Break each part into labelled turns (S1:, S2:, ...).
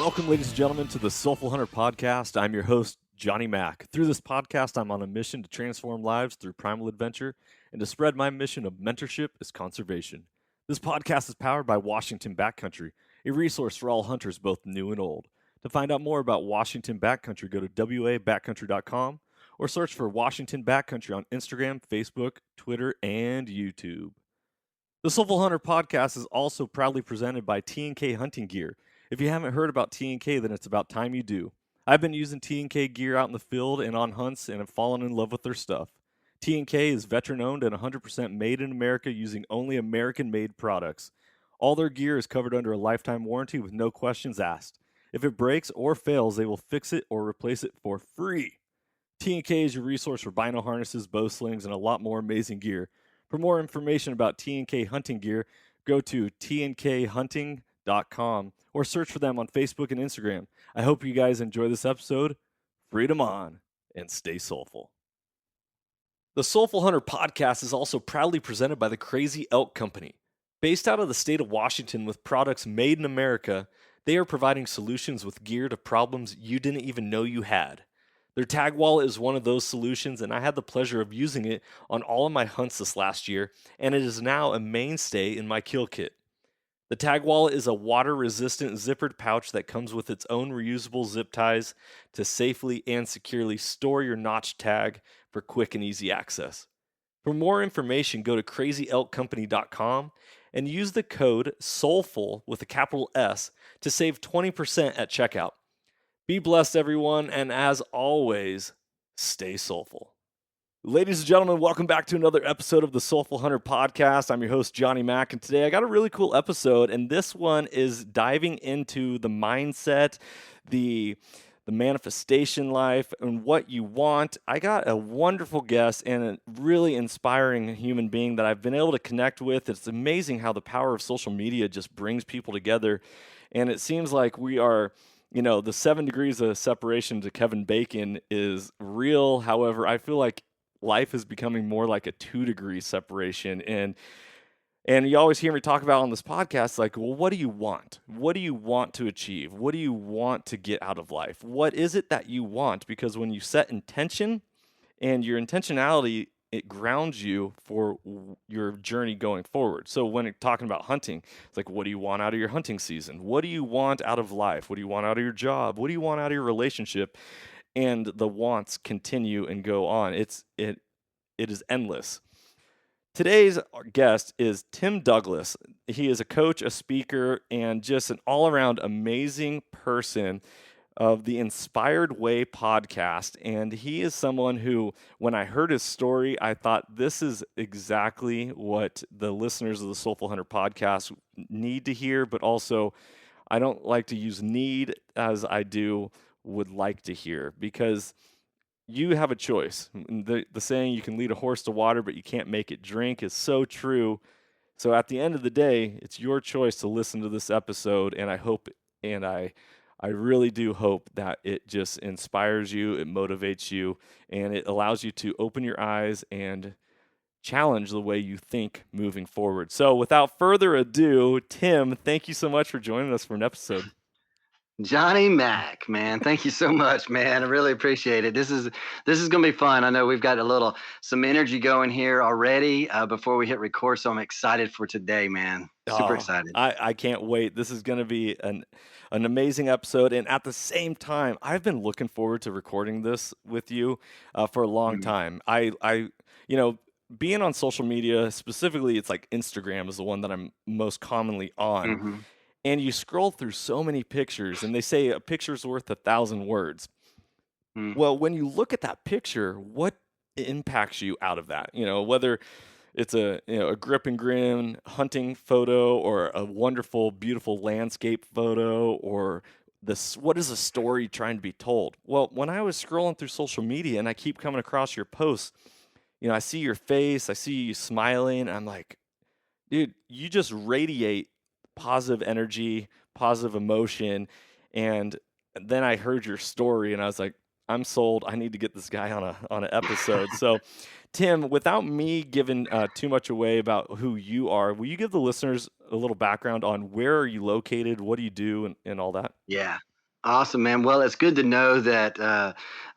S1: Welcome, ladies and gentlemen, to the Soulful Hunter Podcast. I'm your host, Johnny Mack. Through this podcast, I'm on a mission to transform lives through primal adventure and to spread my mission of mentorship as conservation. This podcast is powered by Washington Backcountry, a resource for all hunters, both new and old. To find out more about Washington Backcountry, go to wabackcountry.com or search for Washington Backcountry on Instagram, Facebook, Twitter, and YouTube. The Soulful Hunter Podcast is also proudly presented by T&K Hunting Gear. If you haven't heard about T&K, then it's about time you do. I've been using T&K gear out in the field and on hunts and have fallen in love with their stuff. T&K is veteran-owned and 100% made in America using only American-made products. All their gear is covered under a lifetime warranty with no questions asked. If it breaks or fails, they will fix it or replace it for free. T&K is your resource for bino harnesses, bow slings, and a lot more amazing gear. For more information about T&K hunting gear, go to tnkhunting.com or search for them on Facebook and Instagram. I hope you guys enjoy this episode. Freedom on and stay soulful. The Soulful Hunter Podcast is also proudly presented by the Crazy Elk Company. Based out of the state of Washington with products made in America, they are providing solutions with gear to problems you didn't even know you had. Their tag wallet is one of those solutions, and I had the pleasure of using it on all of my hunts this last year, and it is now a mainstay in my kill kit. The tag wallet is a water-resistant zippered pouch that comes with its own reusable zip ties to safely and securely store your notch tag for quick and easy access. For more information, go to crazyelkcompany.com and use the code SOULFUL with a capital S to save 20% at checkout. Be blessed, everyone, and as always, stay soulful. Ladies and gentlemen, welcome back to another episode of the Soulful Hunter Podcast. I'm your host, Johnny Mack, and today I got a really cool episode, and this one is diving into the mindset, the manifestation life, and what you want. I got a wonderful guest and a really inspiring human being that I've been able to connect with. It's amazing how the power of social media just brings people together, and it seems like we are... the 7 degrees of separation to Kevin Bacon is real. However, I feel like life is becoming more like a 2-degree separation. And you always hear me talk about on this podcast, like, well, what do you want? What do you want to achieve? What do you want to get out of life? What is it that you want? Because when you set intention and your intentionality, it grounds you for your journey going forward. So when talking about hunting, it's like, what do you want out of your hunting season? What do you want out of life? What do you want out of your job? What do you want out of your relationship? And the wants continue and go on. It is endless. Today's guest is Tim Douglas. He is a coach, a speaker, and just an all-around amazing person of the Inspired Way podcast. And he is someone who, when I heard his story, I thought this is exactly what the listeners of the Soulful Hunter podcast need to hear, but also I don't like to use need as I do would like to hear, because you have a choice. The saying, you can lead a horse to water, but you can't make it drink, is so true. So at the end of the day, it's your choice to listen to this episode, and I hope, and I really do hope that it just inspires you, it motivates you, and it allows you to open your eyes and challenge the way you think moving forward. So without further ado, Tim, thank you so much for joining us for an episode.
S2: Johnny Mack, man, thank you so much, man. I really appreciate it. This is going to be fun. I know we've got some energy going here already before we hit record, so I'm excited for today, man. Super excited.
S1: I can't wait. This is going to be an amazing episode, and at the same time, I've been looking forward to recording this with you for a long time. I being on social media, specifically, it's like Instagram is the one that I'm most commonly on.
S2: Mm-hmm.
S1: And you scroll through so many pictures, and they say a picture's worth 1,000 words. Well, when you look at that picture, what impacts you out of that? Whether it's a grip and grin hunting photo, or a wonderful, beautiful landscape photo, or what is a story trying to be told? Well, when I was scrolling through social media and I keep coming across your posts, I see your face, I see you smiling, and I'm like, dude, you just radiate positive energy, positive emotion. And then I heard your story and I was like, I'm sold. I need to get this guy on an episode. So Tim, without me giving too much away about who you are, will you give the listeners a little background on where are you located, what do you do, and all that?
S2: Yeah. Awesome, man. Well, it's good to know that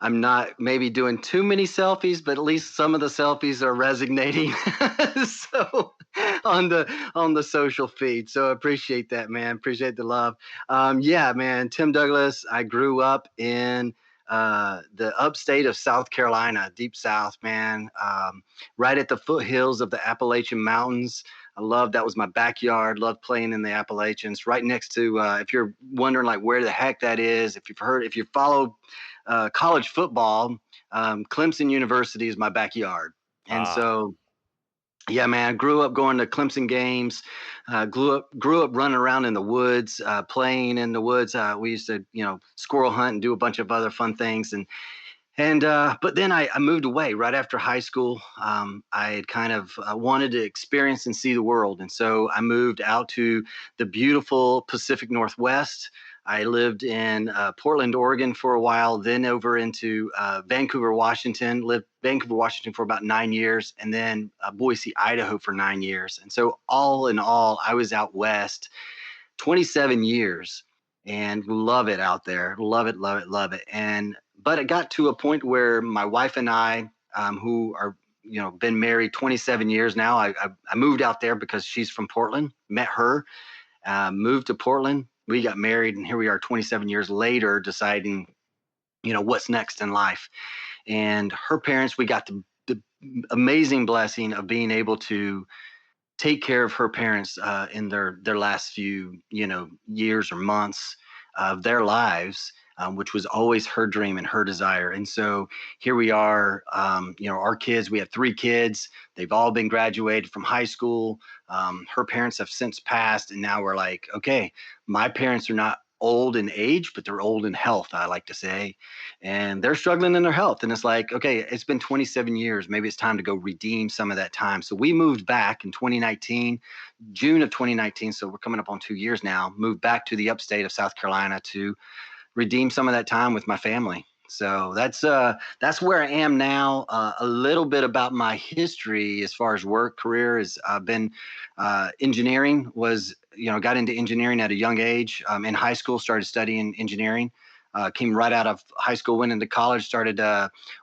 S2: I'm not maybe doing too many selfies, but at least some of the selfies are resonating. So on the social feed. So I appreciate that, man. Appreciate the love. Yeah, man. Tim Douglas. I grew up in the upstate of South Carolina, deep South, man. Right at the foothills of the Appalachian Mountains. I loved that was my backyard. Loved playing in the Appalachians. Right next to, if you're wondering like where the heck that is, if you follow college football, Clemson University is my backyard, and
S1: Ah,
S2: so yeah, man. I grew up going to Clemson games. Grew up running around in the woods, playing in the woods. We used to, squirrel hunt and do a bunch of other fun things, and but then I moved away right after high school. I had kind of wanted to experience and see the world, and so I moved out to the beautiful Pacific Northwest. I lived in Portland, Oregon for a while, then over into Vancouver, Washington. Lived Vancouver, Washington for about 9 years, and then Boise, Idaho for 9 years. And so, all in all, I was out west 27 years and love it out there. Love it, love it, love it. And but it got to a point where my wife and I, who are been married 27 years now, I moved out there because she's from Portland. Met her, moved to Portland. We got married, and here we are 27 years later, deciding what's next in life. And her parents, we got the amazing blessing of being able to take care of her parents in their last few years or months of their lives, which was always her dream and her desire. And so here we are. Our kids. We have three kids. They've all been graduated from high school. Her parents have since passed, and now we're like, okay, my parents are not old in age, but they're old in health, I like to say, and they're struggling in their health. And it's like, okay, it's been 27 years. Maybe it's time to go redeem some of that time. So we moved back in 2019, June of 2019. So we're coming up on 2 years now. Moved back to the upstate of South Carolina to redeem some of that time with my family. So that's where I am now. A little bit about my history as far as work career is I've been engineering was got into engineering at a young age. In high school, started studying engineering. Came right out of high school, went into college, started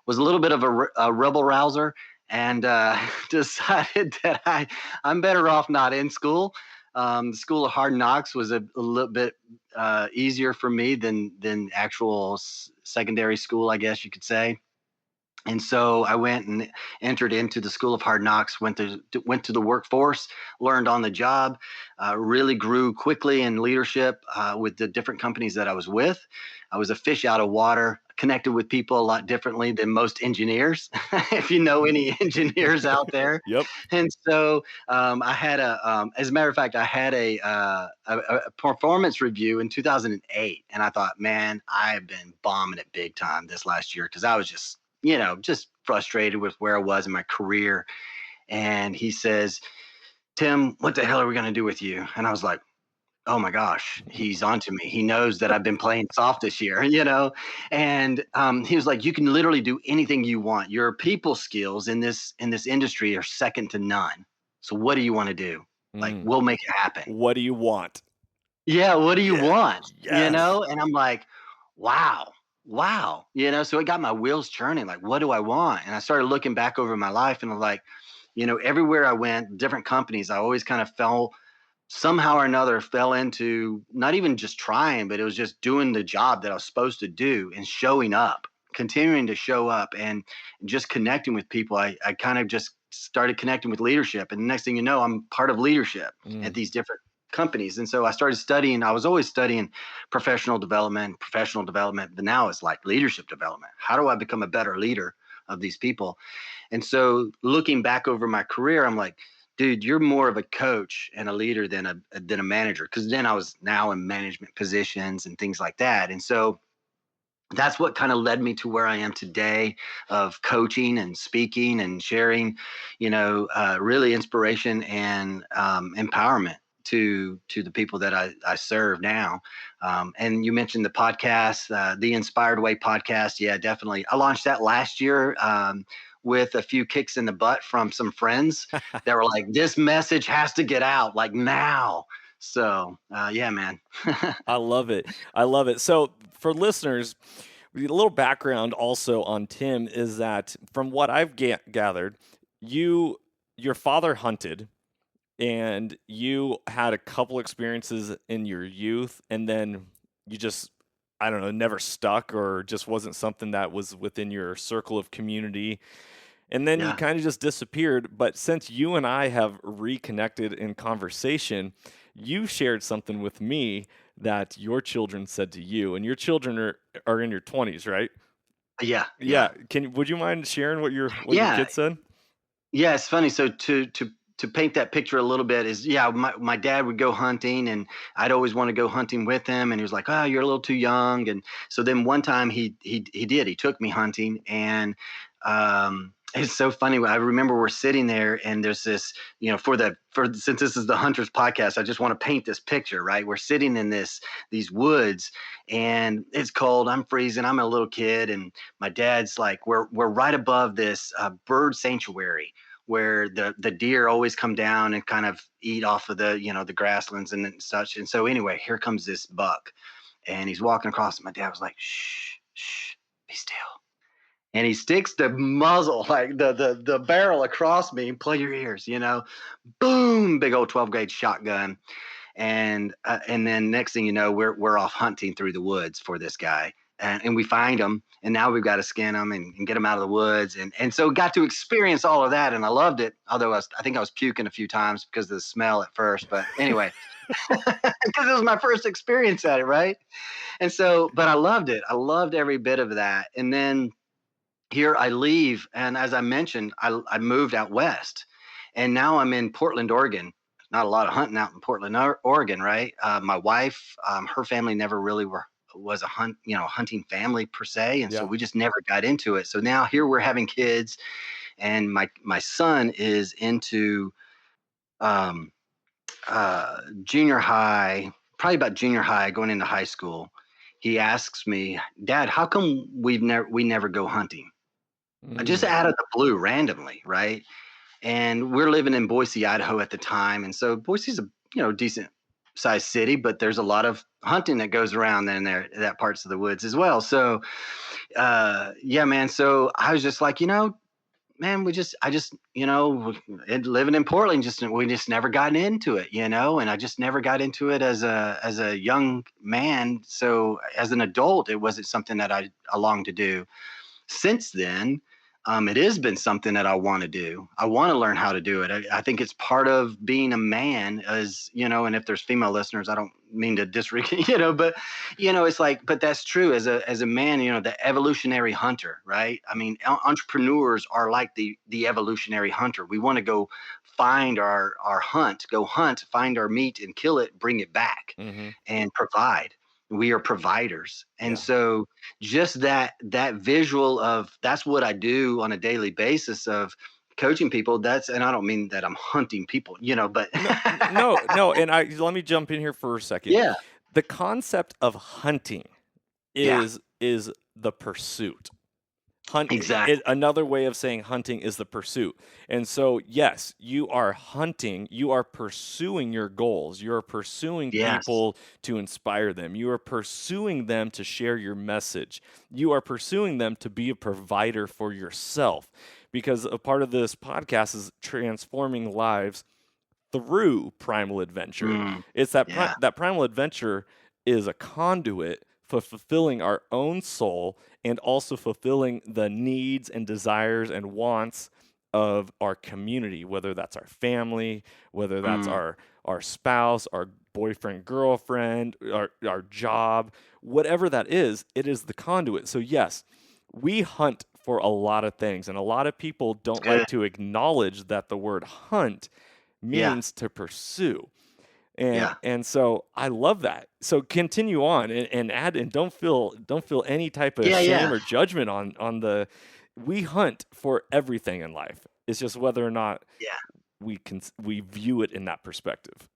S2: was a little bit of a rebel rouser, and decided that I'm better off not in school. The School of Hard Knocks was a little bit easier for me than actual secondary school, I guess you could say. And so I went and entered into the School of Hard Knocks. Went to the workforce, learned on the job, really grew quickly in leadership with the different companies that I was with. I was a fish out of water. Connected with people a lot differently than most engineers, if you know any engineers out there.
S1: yep.
S2: And so as a matter of fact, I had a performance review in 2008, and I thought, man, I have been bombing it big time this last year because I was just frustrated with where I was in my career. And he says, Tim, what the hell are we going to do with you? And I was like, oh my gosh, he's onto me. He knows that I've been playing soft this year. And he was like, you can literally do anything you want. Your people skills in this industry are second to none. So what do you want to do? Like,
S1: Mm.
S2: we'll make it happen.
S1: What do you want?
S2: Yeah, what do you
S1: Yeah.
S2: want?
S1: Yes.
S2: And I'm like, wow, wow. So it got my wheels churning. Like, what do I want? And I started looking back over my life, and I'm like, everywhere I went, different companies, I always kind of somehow or another fell into not even just trying, but it was just doing the job that I was supposed to do and showing up, continuing to show up, and just connecting with people. I kind of just started connecting with leadership. And the next thing you know, I'm part of leadership at
S1: Mm.
S2: these different companies. And so I started studying. I was always studying professional development, but now it's like leadership development. How do I become a better leader of these people? And so looking back over my career, I'm like, dude, you're more of a coach and a leader than a manager. Because then I was now in management positions and things like that. And so that's what kind of led me to where I am today of coaching and speaking and sharing, really inspiration and empowerment to the people that I serve now. And you mentioned the podcast, the Inspired Way podcast. Yeah, definitely. I launched that last year. With a few kicks in the butt from some friends that were like, this message has to get out like now. So, yeah, man.
S1: I love it. I love it. So, for listeners, a little background also on Tim is that from what I've gathered, you your father hunted and you had a couple experiences in your youth and then you just I don't know, never stuck or just wasn't something that was within your circle of community. And then you
S2: Yeah.
S1: kind of just disappeared. But since you and I have reconnected in conversation, you shared something with me that your children said to you, and your children are in your 20s, right?
S2: Yeah.
S1: Yeah.
S2: Yeah.
S1: Would you mind sharing what your
S2: Yeah.
S1: kid said?
S2: Yeah, it's funny. So to paint that picture a little bit is, yeah, my dad would go hunting and I'd always want to go hunting with him, and he was like, "Oh, you're a little too young." And so then one time he took me hunting, and it's so funny. I remember we're sitting there and there's this, since this is the Hunters podcast, I just want to paint this picture, right? We're sitting in these woods and it's cold. I'm freezing. I'm a little kid, and my dad's like, we're right above this bird sanctuary where the deer always come down and kind of eat off of the grasslands and such. And so anyway, here comes this buck, and he's walking across. And my dad was like, "Shh, shh, be still." And he sticks the muzzle, like the barrel, across me. Play your ears, boom, big old 12 gauge shotgun. And then next thing you know, we're off hunting through the woods for this guy, and we find him, and now we've got to skin him and get him out of the woods, and so got to experience all of that, and I loved it. Although I think I was puking a few times because of the smell at first, but anyway, because it was my first experience at it, right? And so, but I loved it. I loved every bit of that. And then here I leave, and as I mentioned, I moved out west, and now I'm in Portland, Oregon. Not a lot of hunting out in Portland, Oregon, right? My wife, her family never really was a hunting family per se, and so
S1: Yeah.
S2: we just never got into it. So now here we're having kids, and my son is into um, junior high, probably about junior high, going into high school. He asks me, "Dad, how come we never go hunting?" Just
S1: Mm,
S2: out of the blue, randomly, right? And we're living in Boise, Idaho at the time, and so Boise's a decent sized city, but there's a lot of hunting that goes around in there, that parts of the woods as well. So, yeah, man. So I was just like, man, I just, living in Portland, we just never gotten into it, and I just never got into it as a young man. So as an adult, it wasn't something that I longed to do. Since then, it has been something that I want to do. I want to learn how to do it. I think it's part of being a man, as and if there's female listeners, I don't mean to disregard, but it's like, but that's true. As a man, the evolutionary hunter, right? I mean, entrepreneurs are like the evolutionary hunter. We want to go find our hunt, go hunt, find our meat and kill it, bring it back,
S1: mm-hmm.
S2: and provide. We are providers, and
S1: Yeah.
S2: so just that visual of that's what I do on a daily basis of coaching people. And I don't mean that I'm hunting people, but
S1: No, no. And let me jump in here for a second.
S2: yeah,
S1: The concept of hunting
S2: yeah,
S1: is the pursuit.
S2: exactly.
S1: Another way of saying hunting is the pursuit. And so, yes, you are hunting, you are pursuing your goals, you are pursuing
S2: Yes.
S1: people to inspire them, you are pursuing them to share your message, you are pursuing them to be a provider for yourself. Because a part of this podcast is transforming lives through primal adventure.
S2: Mm,
S1: It's that
S2: yeah.
S1: that primal adventure is a conduit for fulfilling our own soul and also fulfilling the needs and desires and wants of our community, whether that's our family, whether that's
S2: Mm,
S1: our spouse, our boyfriend, girlfriend, our job, whatever that is, it is the conduit. So yes, we hunt for a lot of things, and a lot of people
S2: it's
S1: don't
S2: good.
S1: like to acknowledge that the word hunt
S2: Yeah.
S1: means to pursue. And
S2: Yeah.
S1: and so I love that. So continue on and add and don't feel any type of
S2: Yeah.
S1: shame
S2: Yeah.
S1: or judgment on the we hunt for everything in life. It's just whether or not
S2: Yeah.
S1: we view it in that perspective.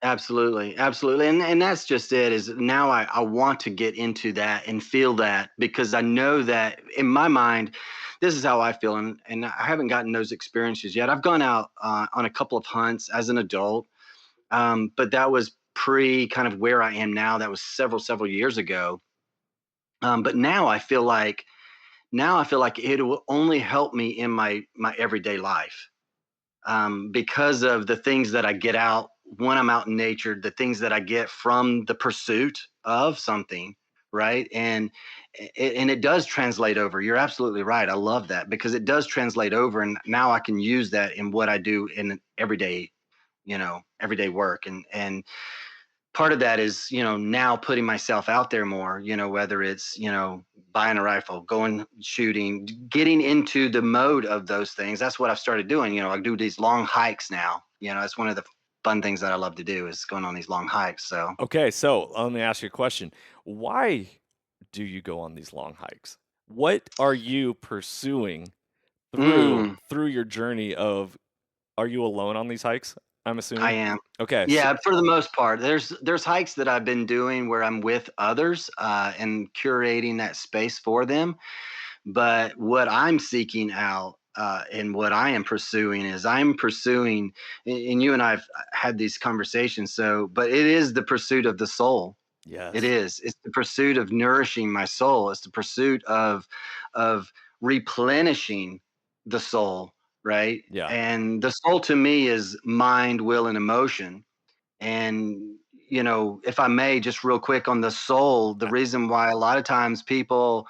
S2: Absolutely, absolutely, and that's just it. Is now I want to get into that and feel that, because I know that in my mind, this is how I feel, and I haven't gotten those experiences yet. I've gone out on a couple of hunts as an adult, but that was pre kind of where I am now. That was several years ago. But now I feel like it will only help me in my everyday life, because of the things that I get out when I'm out in nature, the things that I get from the pursuit of something, right? And it does translate over. You're absolutely right. I love that because it does translate over, and now I can use that in what I do in everyday, everyday work. And part of that is, now putting myself out there more, whether it's, buying a rifle, going shooting, getting into the mode of those things. That's what I've started doing. I do these long hikes now. That's one of the fun things that I love to do is going on these long hikes. So,
S1: Okay, so let me ask you a question. Why do you go on these long hikes? What are you pursuing through
S2: mm,
S1: through your journey of are you alone on these hikes? I'm
S2: I
S1: assuming.
S2: am.
S1: Okay, so
S2: Yeah, for the most part. There's hikes that I've been doing where I'm with others, and curating that space for them. But what I'm seeking out, and what I am pursuing is I'm pursuing, and you and I've had these conversations. So, but it is the pursuit of the soul. It
S1: yes.
S2: is. It's the pursuit of nourishing my soul. It's the pursuit of replenishing the soul, right?
S1: Yeah.
S2: And the soul to me is mind, will, and emotion. And, if I may, just real quick on the soul, the
S1: Uh,
S2: reason why a lot of times people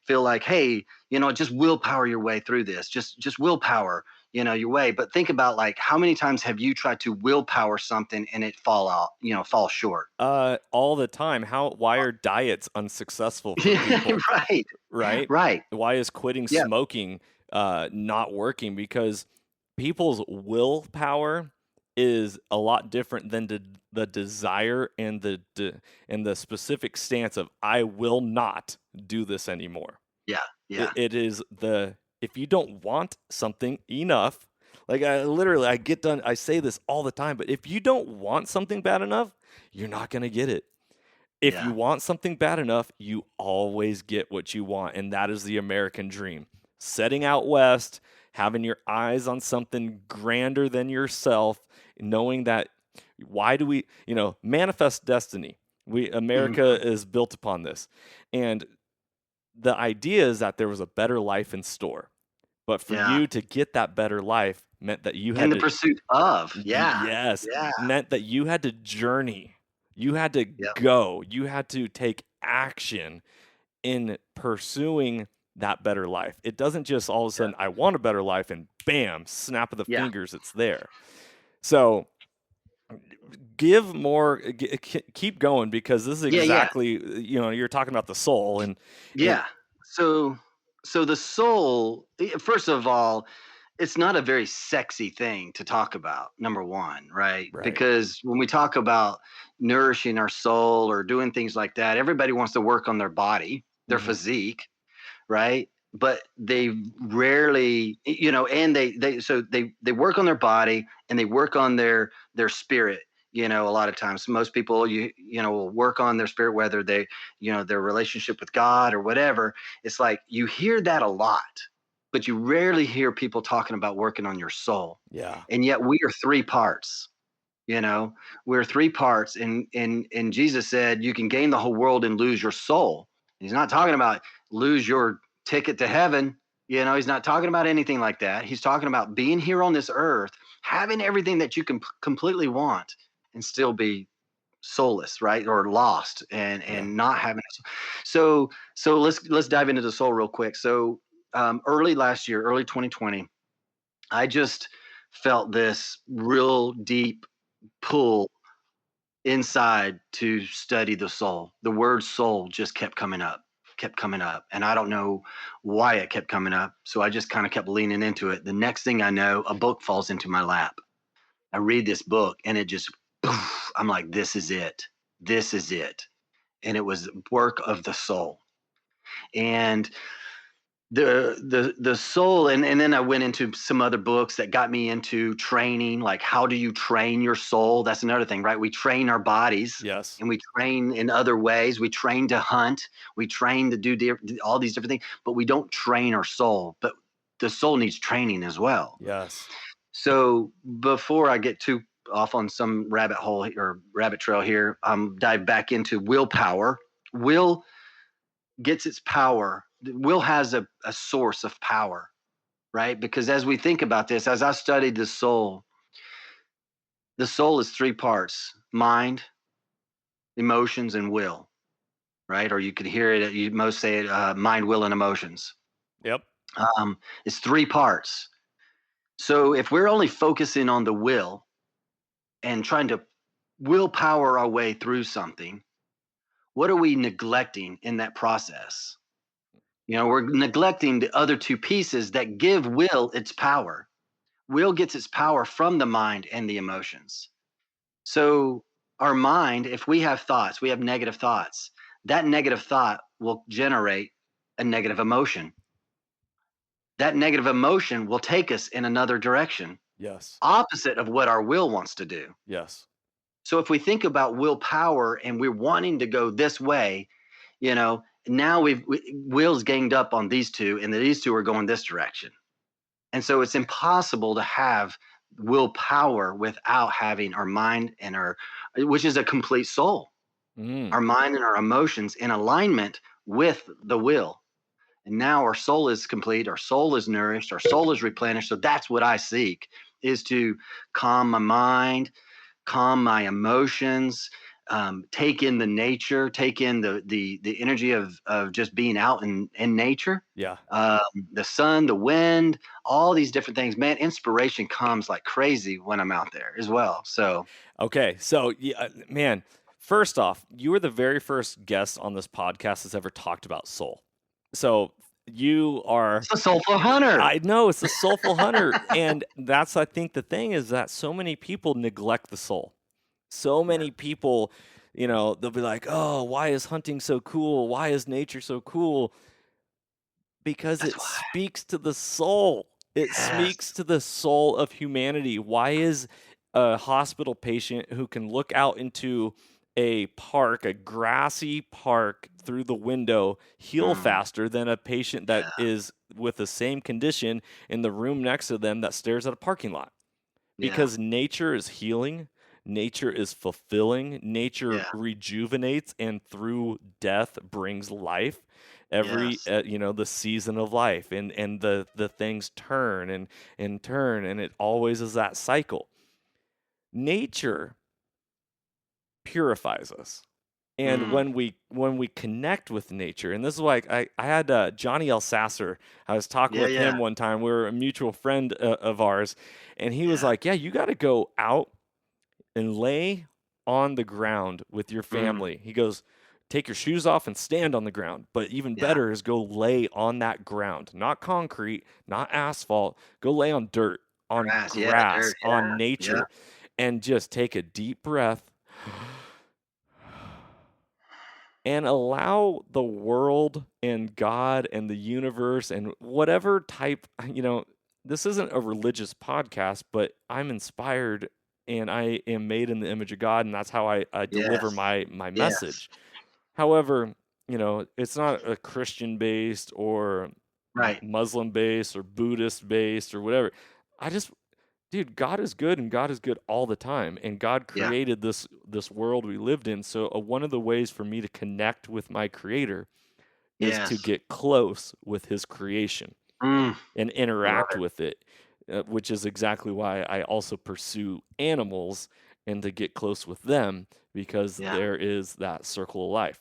S2: feel like, hey, just willpower your way through this, just willpower, your way. But think about like how many times have you tried to willpower something and it fall short?
S1: all the time. Why are diets unsuccessful for
S2: Yeah,
S1: people,
S2: right,
S1: right?
S2: right.
S1: Why is quitting
S2: Yeah,
S1: smoking not working? Because people's willpower is a lot different than the desire and and the specific stance of I will not do this anymore.
S2: yeah,
S1: It,
S2: yeah,
S1: it is the if you don't want something enough, like I get done, I say this all the time, but if you don't want something bad enough, you're not going to get it. If you
S2: yeah,
S1: want something bad enough, you always get what you want. And that is the American dream. Setting out west, having your eyes on something grander than yourself, knowing that why do we, manifest destiny. America
S2: mhm,
S1: is built upon this. And the idea is that there was a better life in store. But for
S2: yeah.
S1: you to get that better life meant that you
S2: In
S1: had
S2: the
S1: to
S2: pursuit of, yeah,
S1: yes,
S2: yeah,
S1: meant that you had to journey. You had to
S2: yeah,
S1: go. You had to take action in pursuing that better life. It doesn't just all of a
S2: yeah,
S1: sudden, I want a better life, and bam, snap of the
S2: yeah,
S1: fingers, it's there. So give more, keep going because this is
S2: yeah, yeah.
S1: exactly, you're talking about the soul and
S2: Yeah. So the soul, first of all, it's not a very sexy thing to talk about, number one, right?
S1: right.
S2: Because when we talk about nourishing our soul or doing things like that, everybody wants to work on their body, their
S1: Hmm.
S2: physique, right? But they rarely, and they work on their body and they work on their spirit. A lot of times, most people will work on their spirit, whether they, their relationship with God or whatever. It's like you hear that a lot, but you rarely hear people talking about working on your soul.
S1: Yeah.
S2: And yet we are three parts. You know, we're three parts, and Jesus said you can gain the whole world and lose your soul. He's not talking about lose your ticket to heaven. He's not talking about anything like that. He's talking about being here on this earth, having everything that you can completely want, and still be soulless, right, or lost, and
S1: Yeah.
S2: not having it. So let's dive into the soul real quick. So early last year, early 2020, I just felt this real deep pull inside to study the soul. The word soul just kept coming up. And I don't know why it kept coming up. So I just kind of kept leaning into it. The next thing I know, a book falls into my lap. I read this book and it just, poof, I'm like, this is it. This is it. And it was work of the soul. And the soul, and then I went into some other books that got me into training, like how do you train your soul. That's another thing, right? We train our bodies
S1: Yes.
S2: and we train in other ways. We train to hunt, we train to do all these different things, but we don't train our soul. But the soul needs training as well.
S1: Yes.
S2: So before I get too off on some rabbit hole or rabbit trail here, dive back into willpower. Will gets its power. Will has a source of power, right? Because as we think about this, as I studied the soul is three parts: mind, emotions, and will, right? Or you could hear it, you most say it, mind, will, and emotions.
S1: Yep.
S2: It's three parts. So if we're only focusing on the will and trying to willpower our way through something, what are we neglecting in that process? We're neglecting the other two pieces that give will its power. Will gets its power from the mind and the emotions. So, our mind, if we have thoughts, we have negative thoughts, that negative thought will generate a negative emotion. That negative emotion will take us in another direction,
S1: Yes.
S2: opposite of what our will wants to do.
S1: Yes.
S2: So, if we think about willpower and we're wanting to go this way, now will's ganged up on these two, and these two are going this direction. And so it's impossible to have willpower without having our mind and which is a complete soul,
S1: Mm.
S2: our mind and our emotions in alignment with the will. And now our soul is complete, our soul is nourished, our soul is replenished. So that's what I seek, is to calm my mind, calm my emotions, take in the nature, take in the energy of just being out in nature,
S1: Yeah.
S2: um, the sun, the wind, all these different things. Man, inspiration comes like crazy when I'm out there as well. So
S1: Okay. So, yeah, man, first off, you were the very first guest on this podcast that's ever talked about soul. So you are.
S2: it's a soulful hunter.
S1: I know it's the soulful hunter, and that's, I think, the thing is that so many people neglect the soul. So
S2: Yeah,
S1: many people, they'll be like, "Oh, why is hunting so cool? Why is nature so cool?" Because
S2: that's
S1: it
S2: why.
S1: speaks to the soul. It speaks
S2: Yes.
S1: to the soul of humanity. Why is a hospital patient who can look out into a park, a grassy park, through the window, heal
S2: Mm,
S1: faster than a patient that
S2: yeah.
S1: is with the same condition in the room next to them that stares at a parking lot?
S2: Yeah.
S1: Because nature is healing, nature is fulfilling, nature
S2: Yeah.
S1: rejuvenates, and through death brings life. Every
S2: Yes.
S1: the season of life, and the things turn and turn, and it always is that cycle. Nature purifies us. And
S2: Mm,
S1: when we connect with nature, and this is why I had Johnny L. Sasser. I was talking
S2: yeah.
S1: with
S2: Yeah.
S1: him one time. We were a mutual friend of ours, and he was
S2: Yeah.
S1: like, "Yeah, you got to go out and lay on the ground with your
S2: Mm,
S1: family." He goes, "Take your shoes off and stand on the ground. But even
S2: yeah.
S1: better is go lay on that ground, not concrete, not asphalt. Go lay on dirt, on
S2: Grass. Yeah.
S1: grass,
S2: Dirt.
S1: on
S2: Yeah. Yeah.
S1: nature, and just take a deep breath." And allow the world and God and the universe and whatever type, this isn't a religious podcast, but I'm inspired and I am made in the image of God, and that's how I deliver
S2: Yes.
S1: my
S2: Yes.
S1: message. However, it's not a Christian based or
S2: Right.
S1: Muslim based or Buddhist based or whatever. I just Dude, God is good, and God is good all the time, and God
S2: Yeah.
S1: created this world we lived in. So one of the ways for me to connect with my creator is to
S2: Yes.
S1: get close with his creation
S2: Mm,
S1: and
S2: I love
S1: interact
S2: it.
S1: with it, which is exactly why I also pursue animals and to get close with them, because
S2: Yeah.
S1: there is that circle of life.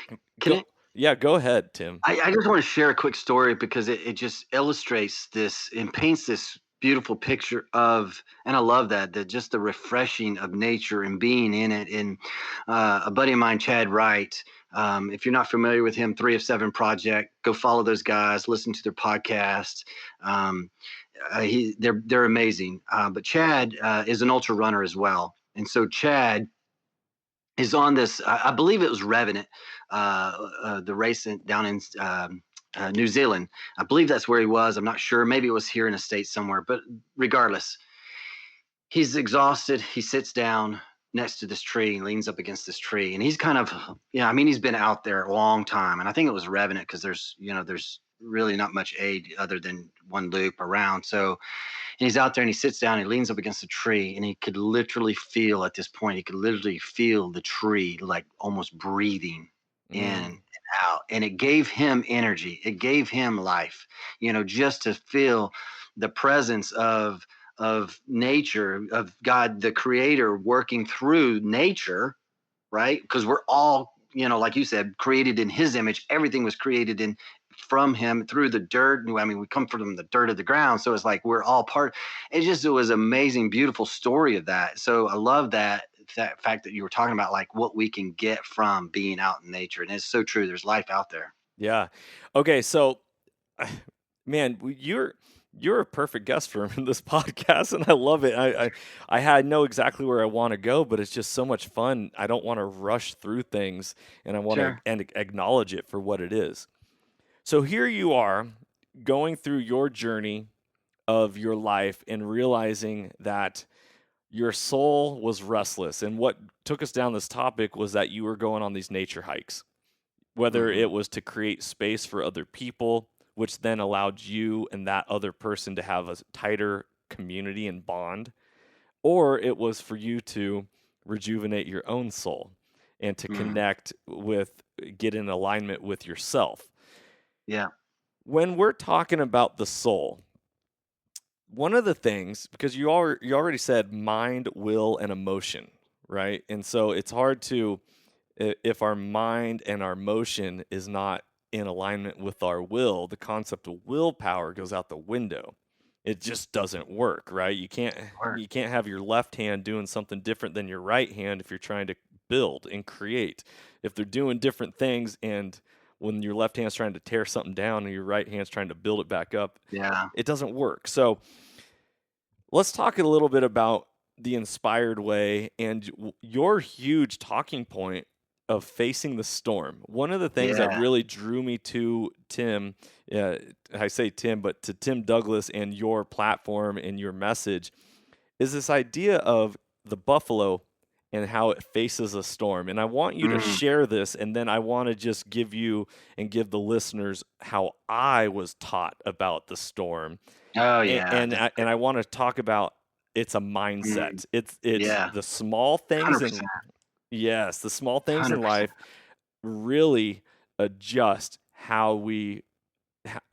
S2: Can
S1: Go,
S2: it?
S1: yeah, go ahead, Tim.
S2: I just want to share a quick story because it just illustrates this and paints this beautiful picture of, and I love that just the refreshing of nature and being in it. And a buddy of mine, Chad Wright, if you're not familiar with him, 3 of 7 Project, go follow those guys, listen to their podcast. Um, they're amazing. But Chad is an ultra runner as well, and so Chad is on this. I believe it was Revenant, the race down in New Zealand. I believe that's where he was. I'm not sure. Maybe it was here in a state somewhere. But regardless, he's exhausted. He sits down next to this tree, leans up against this tree, and he's kind of, I mean, he's been out there a long time, and I think it was Revenant because there's really not much aid other than one loop around. So, and he's out there and he sits down, and he leans up against a tree, and he could literally feel at this point, he could literally feel the tree like almost breathing in and
S1: Mm,
S2: out. And it gave him energy. It gave him life, just to feel the presence of nature, of God, the creator, working through nature, right? Because we're all, like you said, created in his image. Everything was created in from him through the dirt. I mean, we come from the dirt of the ground. So it's like we're all part. It was amazing, beautiful story of that. So I love that fact that you were talking about like what we can get from being out in nature. And it's so true. There's life out there.
S1: yeah. Okay, so man, you're a perfect guest for this podcast, and I love it. I had know exactly where I want to go, but it's just so much fun. I don't want to rush through things, and I want to
S2: Sure.
S1: and acknowledge it for what it is. So here you are going through your journey of your life and realizing that your soul was restless. And what took us down this topic was that you were going on these nature hikes, whether
S2: Hmm.
S1: it was to create space for other people, which then allowed you and that other person to have a tighter community and bond, or it was for you to rejuvenate your own soul and to
S2: Hmm.
S1: connect with, get in alignment with yourself.
S2: Yeah.
S1: When we're talking about the soul, one of the things, because you already said mind, will, and emotion, right? And so it's hard to, if our mind and our motion is not in alignment with our will, the concept of willpower goes out the window. It just doesn't work, right?
S2: Work.
S1: You can't have your left hand doing something different than your right hand if you're trying to build and create. If they're doing different things, and when your left hand's trying to tear something down and your right hand's trying to build it back up,
S2: Yeah.
S1: it doesn't work. So let's talk a little bit about the inspired way and your huge talking point of facing the storm. One of the things that
S2: Yeah.
S1: really drew me to Tim, I say Tim, but to Tim Douglas and your platform and your message is this idea of the buffalo and how it faces a storm. And I want you to
S2: Mm.
S1: share this, and then I want to just give you and give the listeners how I was taught about the storm,
S2: Oh
S1: and
S2: yeah.
S1: and I wanna talk about it's a
S2: Mm.
S1: mindset. It's
S2: Yeah.
S1: the small things
S2: 100%.
S1: in yes, the small things in
S2: 100%.
S1: life really adjust how we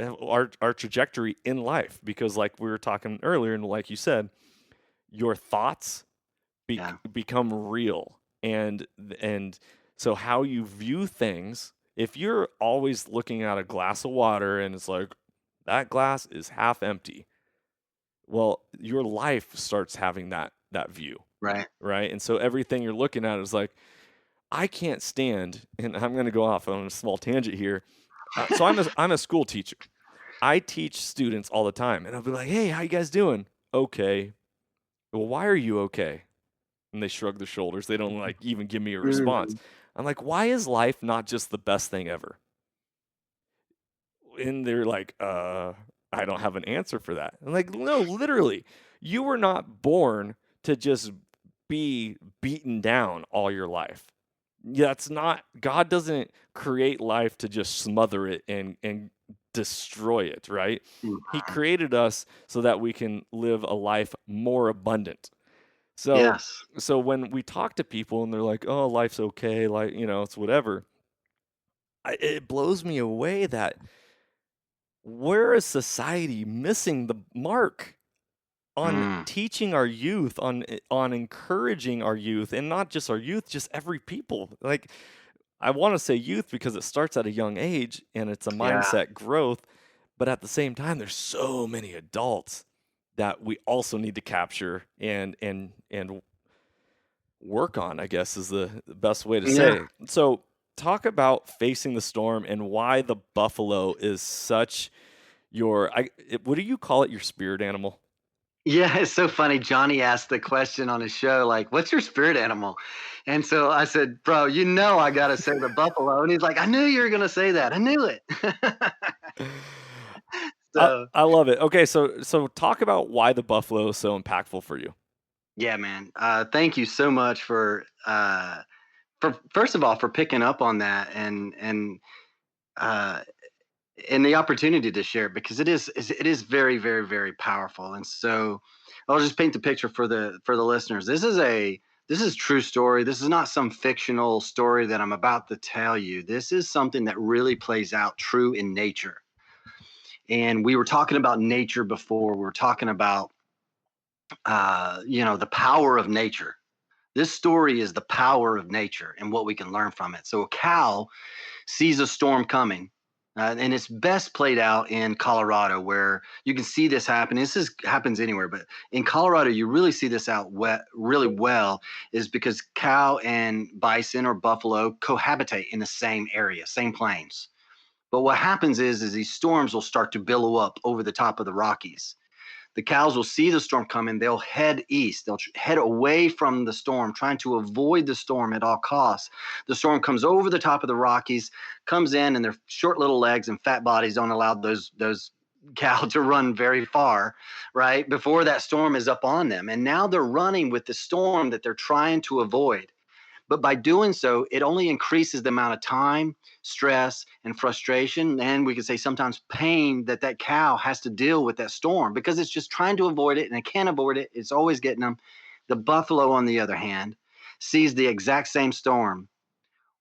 S1: our trajectory in life, because like we were talking earlier and like you said, your thoughts
S2: Yeah.
S1: become real, and so how you view things, if you're always looking at a glass of water and it's like, "That glass is half empty," well, your life starts having that view,
S2: Right.
S1: right? And so everything you're looking at is like, I can't stand, and I'm going to go off on a small tangent here. So I'm a school teacher. I teach students all the time, and I'll be like, "Hey, how you guys doing?" "Okay." "Well, why are you okay?" And they shrug their shoulders. They don't like even give me a response.
S2: Mm.
S1: I'm like, "Why is life not just the best thing ever?" And they're like, I don't have an answer for that. I'm like, no, literally, you were not born to just be beaten down all your life. That's not, God doesn't create life to just smother it and destroy it, right?
S2: Mhm.
S1: He created us so that we can live a life more abundant. So
S2: Yes.
S1: so when we talk to people and they're like, "Oh, life's okay, like, it's whatever." It blows me away that we're a society missing the mark on
S2: Mm.
S1: teaching our youth, on encouraging our youth, and not just our youth, just every people. Like, I want to say youth because it starts at a young age and it's a
S2: Yeah.
S1: mindset growth, but at the same time there's so many adults that we also need to capture and work on, I guess is the best way to
S2: Yeah.
S1: say. So, talk about facing the storm and why the buffalo is such what do you call it? Your spirit animal?
S2: Yeah, it's so funny. Johnny asked the question on his show, like, "What's your spirit animal?" And so I said, "Bro, I got to say the buffalo." And he's like, "I knew you were going to say that. I knew it." So
S1: I love it. Okay, so talk about why the buffalo is so impactful for you.
S2: yeah, man. Thank you so much for first of all for picking up on that and uh, and the opportunity to share it, because it is very, very, very powerful. And so I'll just paint the picture for the listeners. This is true story. This is not some fictional story that I'm about to tell you. This is something that really plays out true in nature. And we were talking about nature before. We were talking about the power of nature. This story is the power of nature and what we can learn from it. So a cow sees a storm coming. And it's best played out in Colorado, where you can see this happen. Happens anywhere, but in Colorado, you really see this out really well, is because cow and bison or buffalo cohabitate in the same area, same plains. But what happens is these storms will start to billow up over the top of the Rockies. The cows will see the storm coming. They'll head east. They'll head away from the storm, trying to avoid the storm at all costs. The storm comes over the top of the Rockies, comes in, and their short little legs and fat bodies don't allow those cow to run very far, right, before that storm is up on them. And now they're running with the storm that they're trying to avoid. But by doing so, it only increases the amount of time, stress, and frustration, and we could say sometimes pain that cow has to deal with that storm, because it's just trying to avoid it and it can't avoid it. It's always getting them. The buffalo, on the other hand, sees the exact same storm.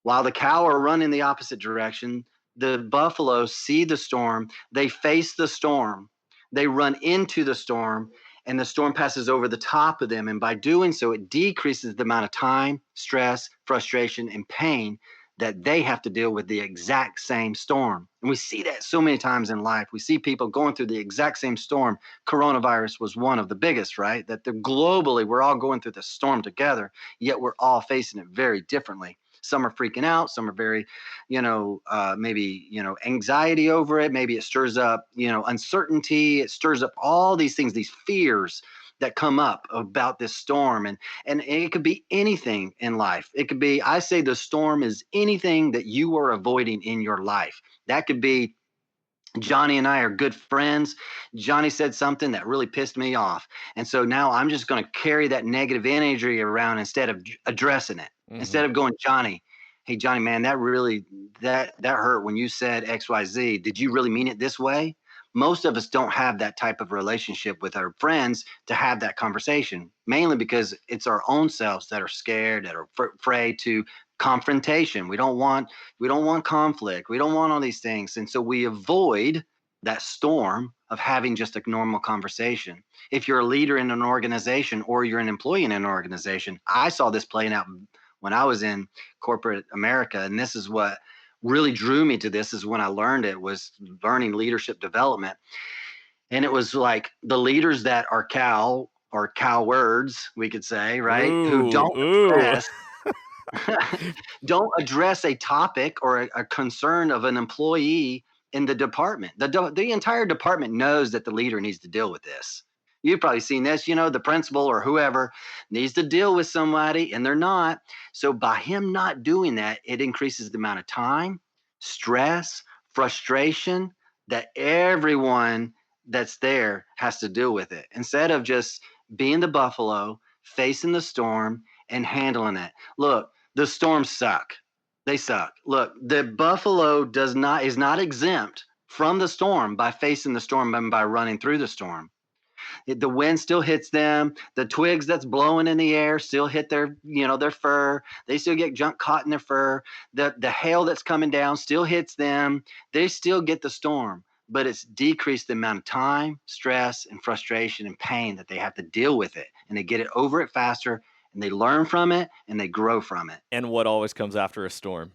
S2: While the cow are running the opposite direction, the buffalo see the storm. They face the storm. They run into the storm, and the storm passes over the top of them. And by doing so, it decreases the amount of time, stress, frustration, and pain that they have to deal with the exact same storm. And we see that so many times in life. We see people going through the exact same storm. Coronavirus was one of the biggest, right? That globally, we're all going through this storm together, yet we're all facing it very differently. Some are freaking out. Some are very, maybe, anxiety over it. Maybe it stirs up, uncertainty. It stirs up all these things, these fears that come up about this storm. And it could be anything in life. It could be, I say the storm is anything that you are avoiding in your life. That could be, Johnny and I are good friends. Johnny said something that really pissed me off. And so now I'm just going to carry that negative energy around instead of addressing it.
S1: Mm-hmm.
S2: Instead of going, Johnny, hey, Johnny, man, that really, that hurt when you said XYZ. Did you really mean it this way? Most of us don't have that type of relationship with our friends to have that conversation, mainly because it's our own selves that are scared, that are afraid to confrontation. We don't want conflict. We don't want all these things. And so we avoid that storm of having just a normal conversation. If you're a leader in an organization or you're an employee in an organization, I saw this playing out when I was in corporate America. And this is what really drew me to this, is when I learned it, was learning leadership development. And it was like the leaders that are cow or cowards, we could say, right? Who don't don't address a topic or a concern of an employee in the department. The entire department knows that the leader needs to deal with this. You've probably seen this, the principal or whoever needs to deal with somebody and they're not. So by him not doing that, it increases the amount of time, stress, frustration that everyone that's there has to deal with it. Instead of just being the buffalo, facing the storm and handling it. Look, the storms suck. They suck. Look, the buffalo is not exempt from the storm by facing the storm and by running through the storm. The wind still hits them. The twigs that's blowing in the air still hit their fur. They still get junk caught in their fur. The hail that's coming down still hits them. They still get the storm, but it's decreased the amount of time, stress, and frustration and pain that they have to deal with it. And they get it over it faster, and they learn from it, and they grow from it.
S1: And what always comes after a storm?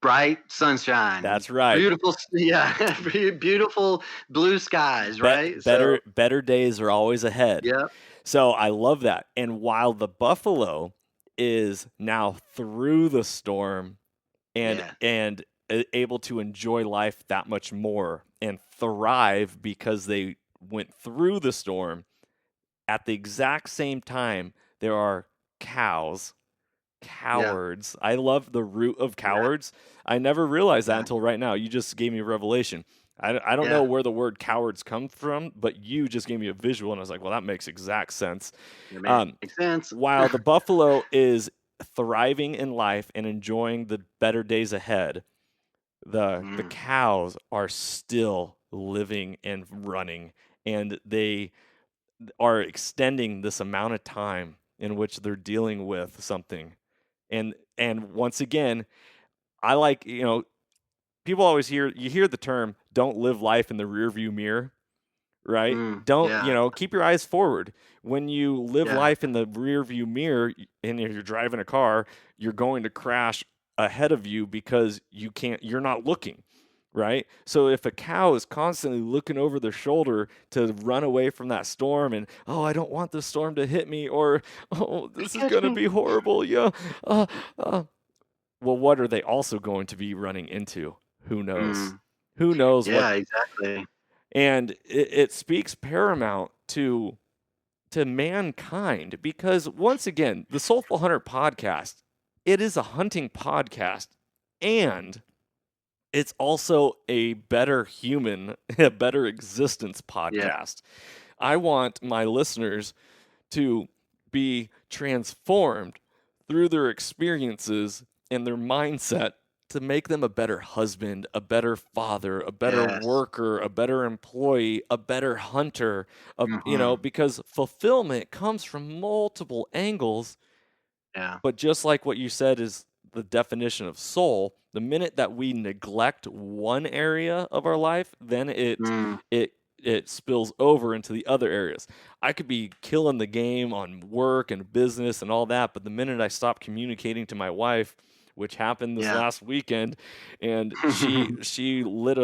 S2: Bright sunshine.
S1: That's right.
S2: Beautiful, yeah, beautiful blue skies, right?
S1: Better days are always ahead.
S2: Yeah.
S1: So I love that. And while the buffalo is now through the storm and able to enjoy life that much more and thrive because they went through the storm, at the exact same time, there are cowards. Yeah. I love the root of cowards. Yeah. I never realized that until right now. You just gave me a revelation. I don't know where the word cowards come from, but you just gave me a visual, and I was like, well, that makes exact sense.
S2: Makes sense.
S1: While the buffalo is thriving in life and enjoying the better days ahead, The
S2: Mm,
S1: cows are still living and running, and they are extending this amount of time in which they're dealing with something. And once again, I like, people always hear the term "don't live life in the rearview mirror." Right? Don't,
S2: yeah,
S1: keep your eyes forward. When you live
S2: yeah.
S1: life in the rear view mirror and if you're driving a car, you're going to crash ahead of you because you're not looking, right? So if a cow is constantly looking over their shoulder to run away from that storm and, oh, I don't want the storm to hit me, or, oh, this is
S2: Catch
S1: going to
S2: me.
S1: be horrible. Yeah. Uh, uh. Well, what are they also going to be running into? Who knows?
S2: Mm,
S1: Who knows what?
S2: yeah, exactly.
S1: And it speaks paramount to mankind because once again, the Soulful Hunter podcast, it is a hunting podcast and it's also a better human, a better existence
S2: Yeah,
S1: podcast. I want my listeners to be transformed through their experiences and their mindset to make them a better husband, a better father, a better
S2: yes.
S1: worker, a better employee, a better hunter,
S2: Hmm.
S1: because fulfillment comes from multiple angles.
S2: Yeah.
S1: But just like what you said is the definition of soul, the minute that we neglect one area of our life, then
S2: Mm,
S1: it spills over into the other areas. I could be killing the game on work and business and all that, but the minute I stop communicating to my wife, which happened this
S2: yeah.
S1: last weekend, and she lit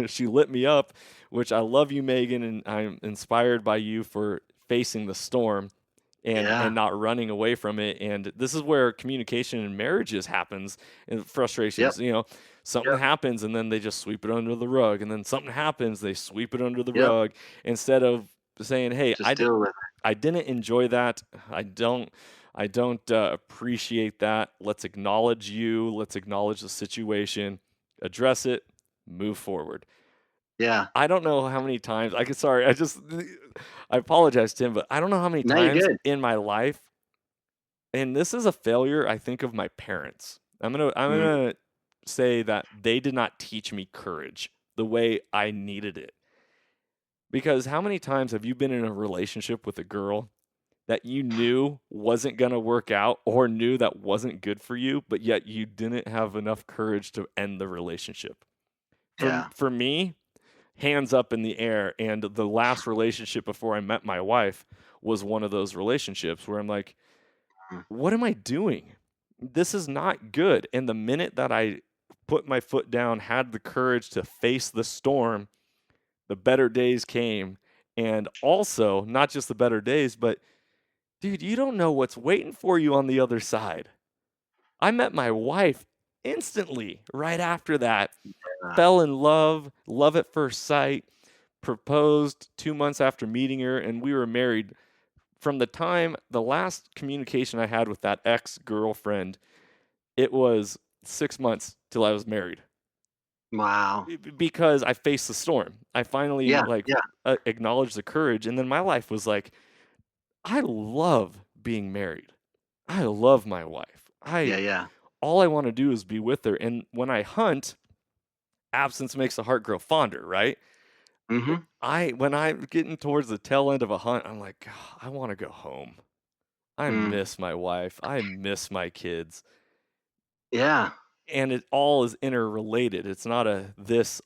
S1: she lit me up, which I love you, Megan, and I'm inspired by you for facing the storm and
S2: Yeah.
S1: not running away from it. And this is where communication in marriages happens and
S2: Yep.
S1: frustrations. Something
S2: Yep.
S1: happens and then they just sweep it under the rug, and then something happens, they sweep it under the
S2: Yep.
S1: rug instead of saying, "Hey,
S2: Just deal with
S1: I didn't enjoy that. I don't appreciate that. Let's acknowledge you. Let's acknowledge the situation, address it, move forward."
S2: it. Yeah.
S1: I don't know how many times I could. Sorry, I apologize, Tim, but I don't know how many
S2: No, you're
S1: times
S2: good.
S1: in my life, and this is a failure, I think, of my parents. I'm
S2: Mm,
S1: gonna say that they did not teach me courage the way I needed it. Because how many times have you been in a relationship with a girl that you knew wasn't gonna work out or knew that wasn't good for you, but yet you didn't have enough courage to end the relationship?
S2: yeah.
S1: For me, hands up in the air, and the last relationship before I met my wife was one of those relationships where I'm like,
S2: Mm,
S1: what am I doing? This is not good. And the minute that I put my foot down, had the courage to face the storm, the better days came. And also, not just the better days, but dude, you don't know what's waiting for you on the other side. I met my wife instantly right after that,
S2: yeah.
S1: fell in love, love at first sight, proposed 2 months after meeting her, and we were married. From the last communication I had with that ex girlfriend, it was 6 months till I was married.
S2: Wow.
S1: Because I faced the storm. I finally
S2: Yeah. Yeah.
S1: acknowledged the courage, and then my life was like, I love being married. I love my wife.
S2: Yeah.
S1: I
S2: Yeah.
S1: All I want to do is be with her. And when I hunt, absence makes the heart grow fonder, right?
S2: Hmm.
S1: When I'm getting towards the tail end of a hunt, I'm like, "God, I want to go home. I
S2: Mm,
S1: miss my wife. I miss my kids."
S2: yeah.
S1: And it all is interrelated. It's not a this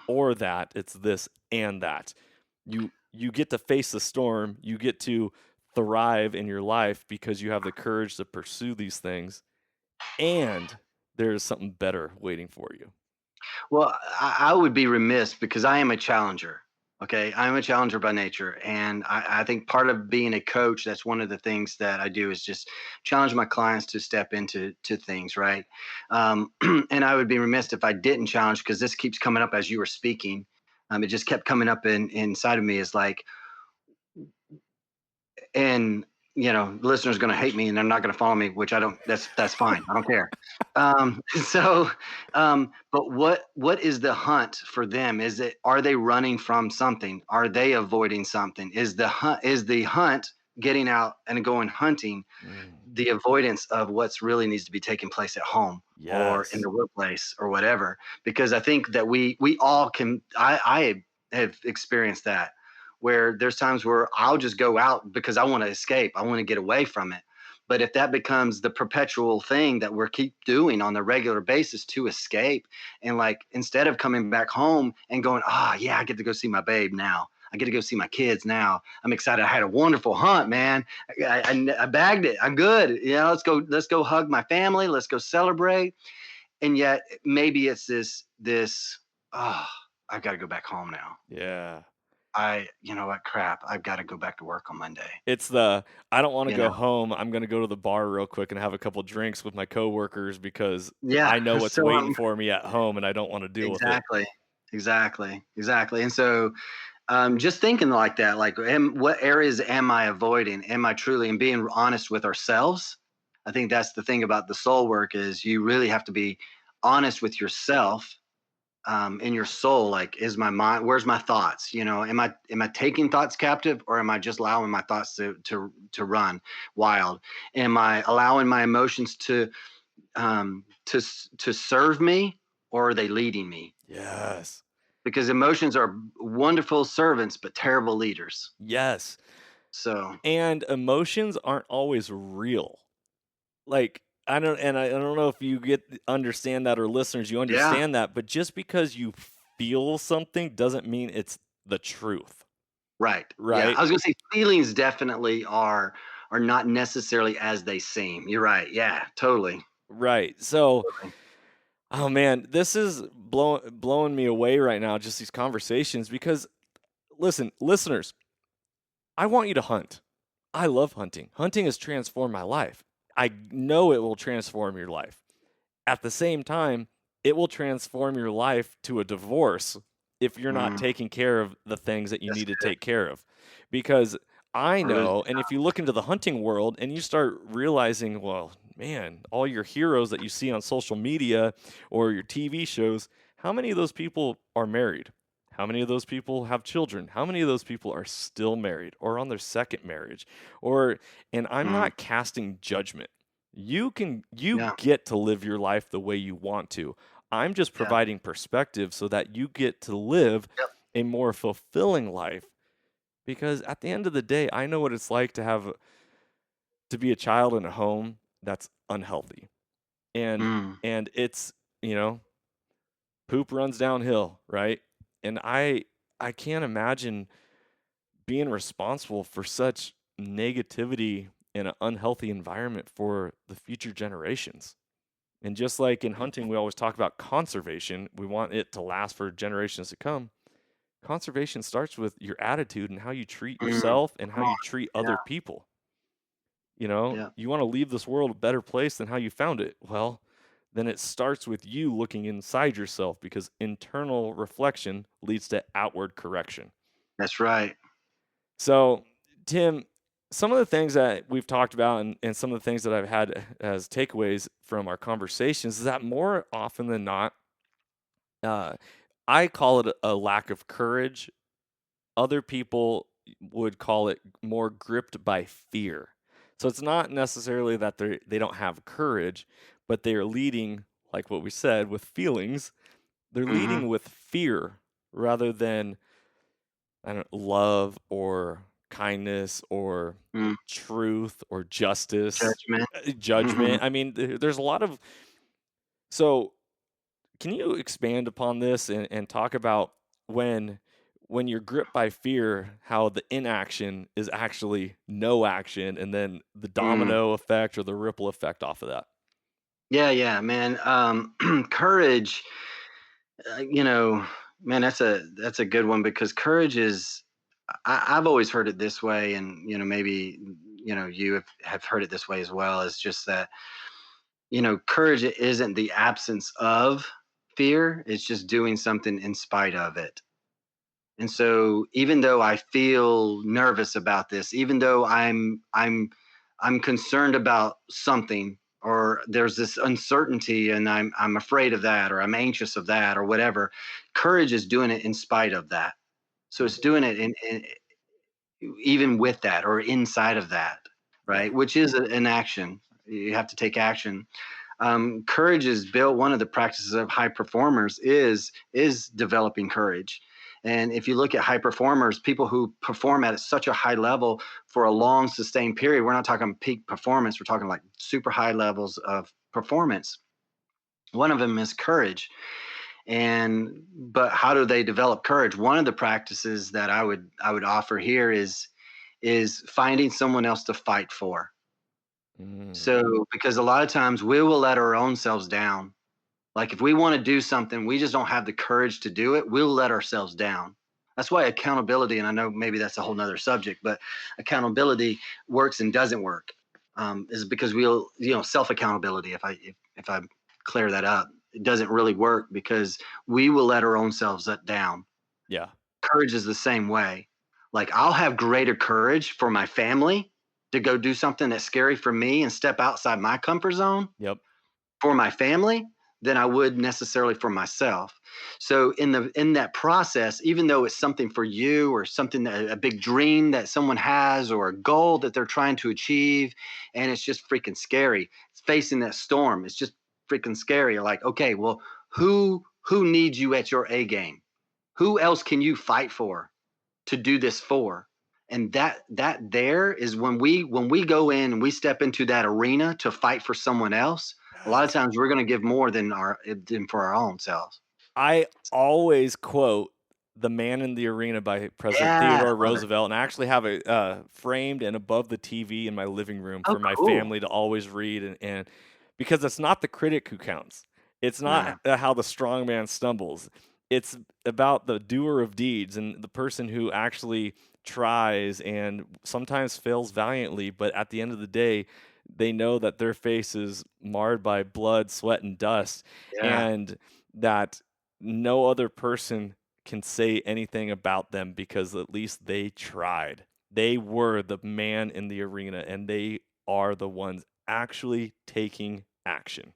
S1: or that, it's this and that. You get to face the storm, you get to thrive in your life because you have the courage to pursue these things, and there's something better waiting for you.
S2: Well, I would be remiss because I am a challenger. Okay. I'm a challenger by nature. And I think part of being a coach, that's one of the things that I do is just challenge my clients to step into things. Right. And I would be remiss if I didn't challenge because this keeps coming up as you were speaking. It just kept coming up inside of me is like, and the listener's going to hate me and they're not going to follow me, which I don't, that's fine, I don't care. So but what is the hunt for them? Are they running from something? Are they avoiding something? Is the hunt getting out and going hunting,
S1: Mm.
S2: the avoidance of what's really needs to be taking place at home or in
S1: Yes.
S2: the workplace or whatever. Because I think that we all can. I have experienced that where there's times where I'll just go out because I want to escape. I want to get away from it. But if that becomes the perpetual thing that we're keep doing on a regular basis to escape, and like instead of coming back home and going, ah, yeah, I get to go see my babe now. I get to go see my kids now. I'm excited. I had a wonderful hunt, man. I bagged it. I'm good. Let's go hug my family. Let's go celebrate. And yet maybe it's this. Oh, I've got to go back home now.
S1: Yeah.
S2: You know what? Crap. I've got to go back to work on Monday.
S1: It's the I don't wanna
S2: You
S1: go
S2: know?
S1: home, I'm gonna go to the bar real quick and have a couple drinks with my coworkers because
S2: Yeah.
S1: I know what's
S2: So
S1: waiting for me at home and I don't wanna deal with it.
S2: exactly, exactly. And so just thinking like that, like, what areas am I avoiding? Am I truly and being honest with ourselves? I think that's the thing about the soul work is you really have to be honest with yourself in your soul. Like, is my mind? Where's my thoughts? Am I taking thoughts captive, or am I just allowing my thoughts to run wild? Am I allowing my emotions to serve me, or are they leading me?
S1: Yes.
S2: Because emotions are wonderful servants but terrible leaders.
S1: Yes.
S2: So
S1: And emotions aren't always real. Like, I don't know if you understand that or listeners, you
S2: yeah,
S1: understand that, but just because you feel something doesn't mean it's the truth,
S2: right. Yeah,
S1: right?
S2: I was gonna say feelings definitely are not necessarily as they seem. You're right. Yeah, totally.
S1: Right. So, oh man, this is blowing me away right now, just these conversations because listen, listeners, I want you to hunt. I love hunting. Hunting has transformed my life. I know it will transform your life. At the same time, it will transform your life to a divorce if you're not
S2: Mm,
S1: taking care of the things that you
S2: that's
S1: need to
S2: good.
S1: take care of. Because I
S2: Or losing
S1: know, and if you look into the hunting world and you start realizing, well, man, all your heroes that you see on social media or your TV shows, how many of those people are married? How many of those people have children? How many of those people are still married or on their second marriage? Or and I'm
S2: mm,
S1: not casting judgment. You
S2: yeah,
S1: get to live your life the way you want to. I'm just
S2: yeah,
S1: providing perspective so that you get to live
S2: yep,
S1: a more fulfilling life because at the end of the day, I know what it's like to be a child in a home that's unhealthy. And
S2: mm,
S1: and it's, you know, poop runs downhill, right? And I can't imagine being responsible for such negativity in an unhealthy environment for the future generations. And just like in hunting, we always talk about conservation, we want it to last for generations to come. Conservation starts with your attitude and how you treat
S2: mm.
S1: yourself and how
S2: Come on.
S1: you treat
S2: Yeah,
S1: other people. You know,
S2: yeah.
S1: you want to leave this world a better place than how you found it. Well, then it starts with you looking inside yourself because internal reflection leads to outward correction.
S2: That's right.
S1: So, Tim, some of the things that we've talked about and some of the things that I've had as takeaways from our conversations is that more often than not, uh, I call it a lack of courage. Other people would call it more gripped by fear. So it's not necessarily that they don't have courage, but they are leading, like what we said, with feelings. They're
S2: Hmm.
S1: leading with fear rather than I don't love or kindness or
S2: Mm.
S1: truth or justice,
S2: Judgment. Hmm.
S1: judgment. I mean, there's a lot of so can you expand upon this and talk about when when you're gripped by fear, how the inaction is actually no action, and then the
S2: Mm.
S1: domino effect or the ripple effect off of that?
S2: Yeah, yeah, man. Courage. You know, man, that's a good one because courage is. I've always heard it this way, and maybe you have heard it this way as well. Is just that courage isn't the absence of fear; it's just doing something in spite of it. And so, even though I feel nervous about this, even though I'm concerned about something, or there's this uncertainty, and I'm afraid of that, or I'm anxious of that, or whatever, courage is doing it in spite of that. So
S1: Mm.
S2: it's doing it even with that or inside of that,
S1: Yeah.
S2: right? Which is an action. You have to take action. Courage is built. One of the practices of high performers is developing courage. And if you look at high performers, people who perform at such a high level for a long sustained period, we're not talking peak performance. We're talking like super high levels of performance. One of them is courage. And but how do they develop courage? One of the practices that I would offer here is finding someone else to fight for.
S1: Mm.
S2: So because a lot of times we will let our own selves down. Like if we want to do something, we just don't have the courage to do it, we'll let ourselves down. That's why accountability, and I know maybe that's a whole nother subject, but accountability works and doesn't work. Is because we'll, self accountability. If I clear that up, it doesn't really work because we will let our own selves down.
S1: Yeah.
S2: Courage is the same way. Like I'll have greater courage for my family to go do something that's scary for me and step outside my comfort zone
S1: Yep.
S2: for my family than I would necessarily for myself. So in that process, even though it's something for you or something a big dream that someone has or a goal that they're trying to achieve, and it's just freaking scary. It's facing that storm. It's just freaking scary. Like, okay, well, who needs you at your A game? Who else can you fight for to do this for? And that there is when we go in and we step into that arena to fight for someone else, a lot of
S1: Yes.
S2: times we're going to give more than for our own selves.
S1: I always quote The Man in the Arena by President
S2: Yeah,
S1: Theodore
S2: I love it.
S1: Roosevelt, and I actually have it framed and above the TV in my living room
S2: Oh,
S1: for my
S2: cool.
S1: family to always read. And because it's not the critic who counts, it's
S2: Yeah,
S1: not how the strong man stumbles, it's about the doer of deeds and the person who actually tries and sometimes fails valiantly, but at the end of the day, they know that their face is marred by blood, sweat, and dust,
S2: yeah.
S1: and that no other person can say anything about them because at least they tried. They were the man in the arena and they are the ones actually taking action.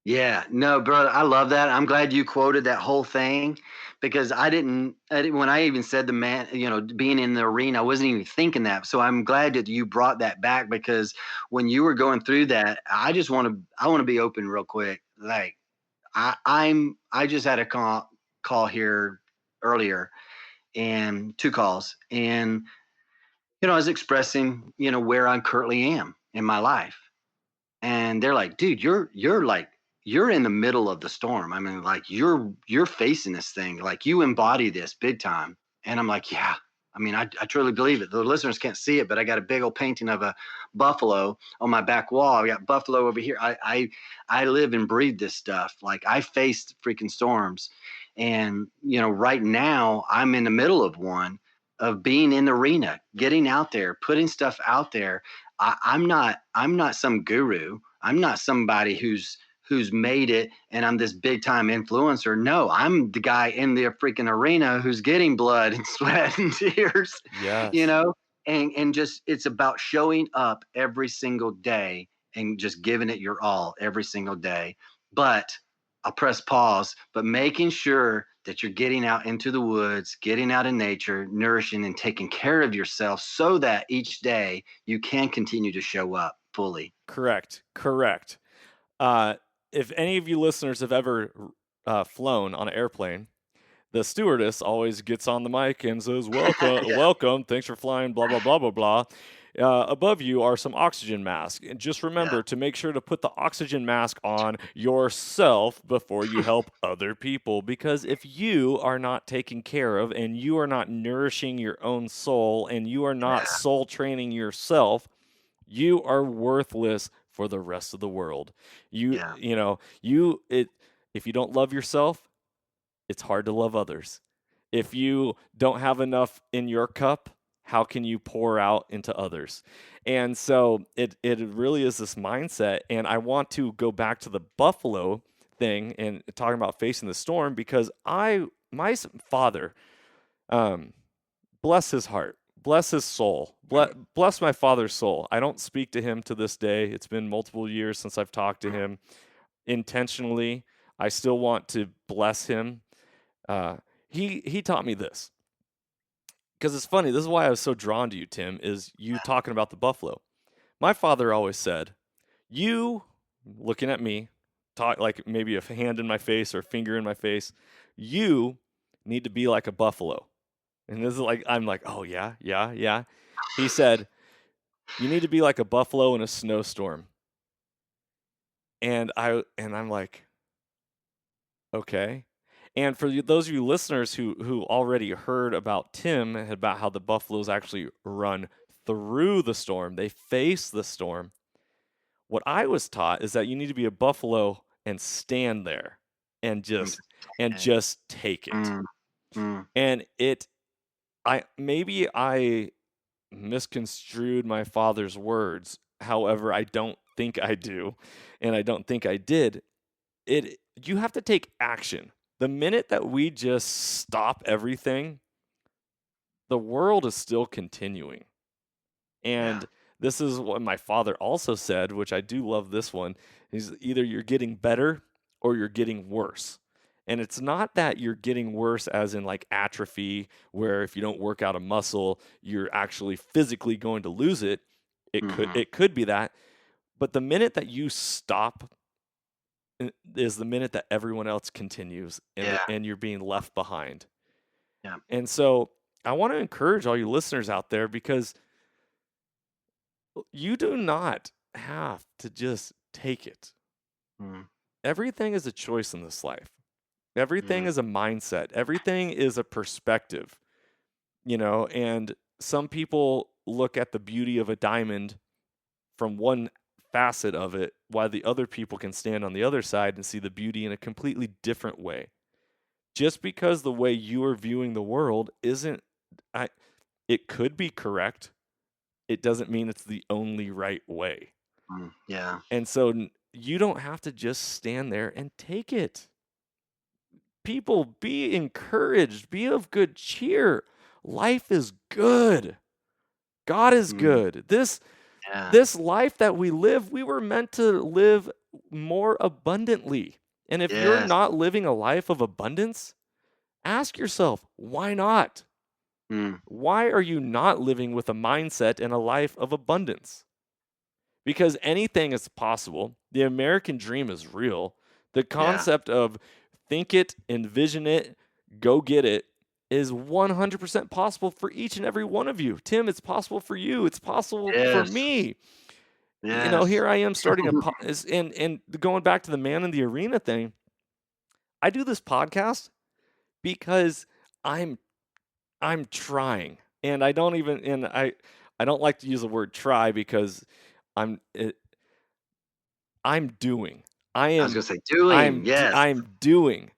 S2: Yeah, no, bro, I love that. I'm glad you quoted that whole thing because I didn't when I even said the man, being in the arena, I wasn't even thinking that. So I'm glad that you brought that back because when you were going through that, I want to be open real quick. Like I just had a call here earlier and two calls and I was expressing, where I currently am in my life and they're like, dude, you're like you're in the middle of the storm. I mean, like you're facing this thing, like you embody this big time. And I'm like, yeah. I mean, I truly believe it. The listeners can't see it, but I got a big old painting of a buffalo on my back wall. I got buffalo over here. I live and breathe this stuff. Like I faced freaking storms, and right now I'm in the middle of one of being in the arena, getting out there, putting stuff out there. I'm not some guru. I'm not somebody who's made it and I'm this big time influencer. No, I'm the guy in the freaking arena who's getting blood and sweat and tears, you
S1: Yes.
S2: know? And just it's about showing up every single day and just giving it your all every single day. But I'll press pause, but making sure that you're getting out into the woods, getting out in nature, nourishing and taking care of yourself so that each day you can continue to show up fully.
S1: Correct. Correct. Uh, if any of you listeners have ever flown on an airplane, the stewardess always gets on the mic and says, "Welcome,
S2: Yeah,
S1: welcome. Thanks for flying. Blah blah blah blah blah." Above you are some oxygen masks, and just
S2: yeah,
S1: remember to make sure to put the oxygen mask on yourself before you help other people. Because if you are not taken care of, and you are not nourishing your own soul, and you are not
S2: yeah,
S1: soul training yourself, you are worthless for the rest of the world. You
S2: yeah,
S1: you know you it. If you don't love yourself, it's hard to love others. If you don't have enough in your cup, how can you pour out into others? And so it really is this mindset. And I want to go back to the buffalo thing and talking about facing the storm because my father, um, bless his heart, bless his soul, bless my father's soul. I don't speak to him to this day. It's been multiple years since I've talked to him intentionally. I still want to bless him. uh, he taught me this. because it's funny. This is why I was so drawn to you, Tim, is you talking about the buffalo. My father always said, you looking at me, talk like maybe a hand in my face or a finger in my face, you need to be like a buffalo. And this is like, I'm like, oh, yeah, yeah, yeah. He said, you need to be like a buffalo in a snowstorm. And I'm like, okay. And for those of you listeners who already heard about Tim, about how the buffaloes actually run through the storm, they face the storm. What I was taught is that you need to be a buffalo and stand there and
S2: Mm,
S1: just take it.
S2: mm, mm.
S1: And I misconstrued my father's words. However, I don't think I do, and I don't think I did. You have to take action. The minute that we just stop everything, the world is still continuing. And
S2: Yeah.
S1: this is what my father also said, which I do love this one, is either you're getting better or you're getting worse. And it's not that you're getting worse as in like atrophy, where if you don't work out a muscle, you're actually physically going to lose it.
S2: Mm-hmm.
S1: It could be that. But the minute that you stop is the minute that everyone else continues
S2: Yeah.
S1: and you're being left behind.
S2: Yeah.
S1: And so I want to encourage all you listeners out there, because you do not have to just take it.
S2: Mm,
S1: Everything is a choice in this life. Everything
S2: mm,
S1: is a mindset. Everything is a perspective, and some people look at the beauty of a diamond from one facet of it, while the other people can stand on the other side and see the beauty in a completely different way. Just because the way you are viewing the world isn't, it could be correct. It doesn't mean it's the only right way.
S2: yeah.
S1: And so you don't have to just stand there and take it. People, be encouraged, be of good cheer. Life is good. God is
S2: Mm,
S1: good. This
S2: yeah.
S1: this life that we live, we were meant to live more abundantly. And if you're
S2: Yes.
S1: not living a life of abundance, ask yourself, why not?
S2: Mm,
S1: Why are you not living with a mindset and a life of abundance? Because anything is possible. The American dream is real. The
S2: yeah.
S1: concept of think it, envision it, go get it is 100% possible for each and every one of you. Tim, it's possible for you. It's possible for
S2: Yes.
S1: me.
S2: Yes.
S1: Here I am starting and going back to the man in the arena thing. I do this podcast because I'm I'm trying. And I don't like to use the word try, because I'm it, I'm doing. I
S2: I was
S1: am
S2: gonna say doing. Yes.
S1: I'm doing.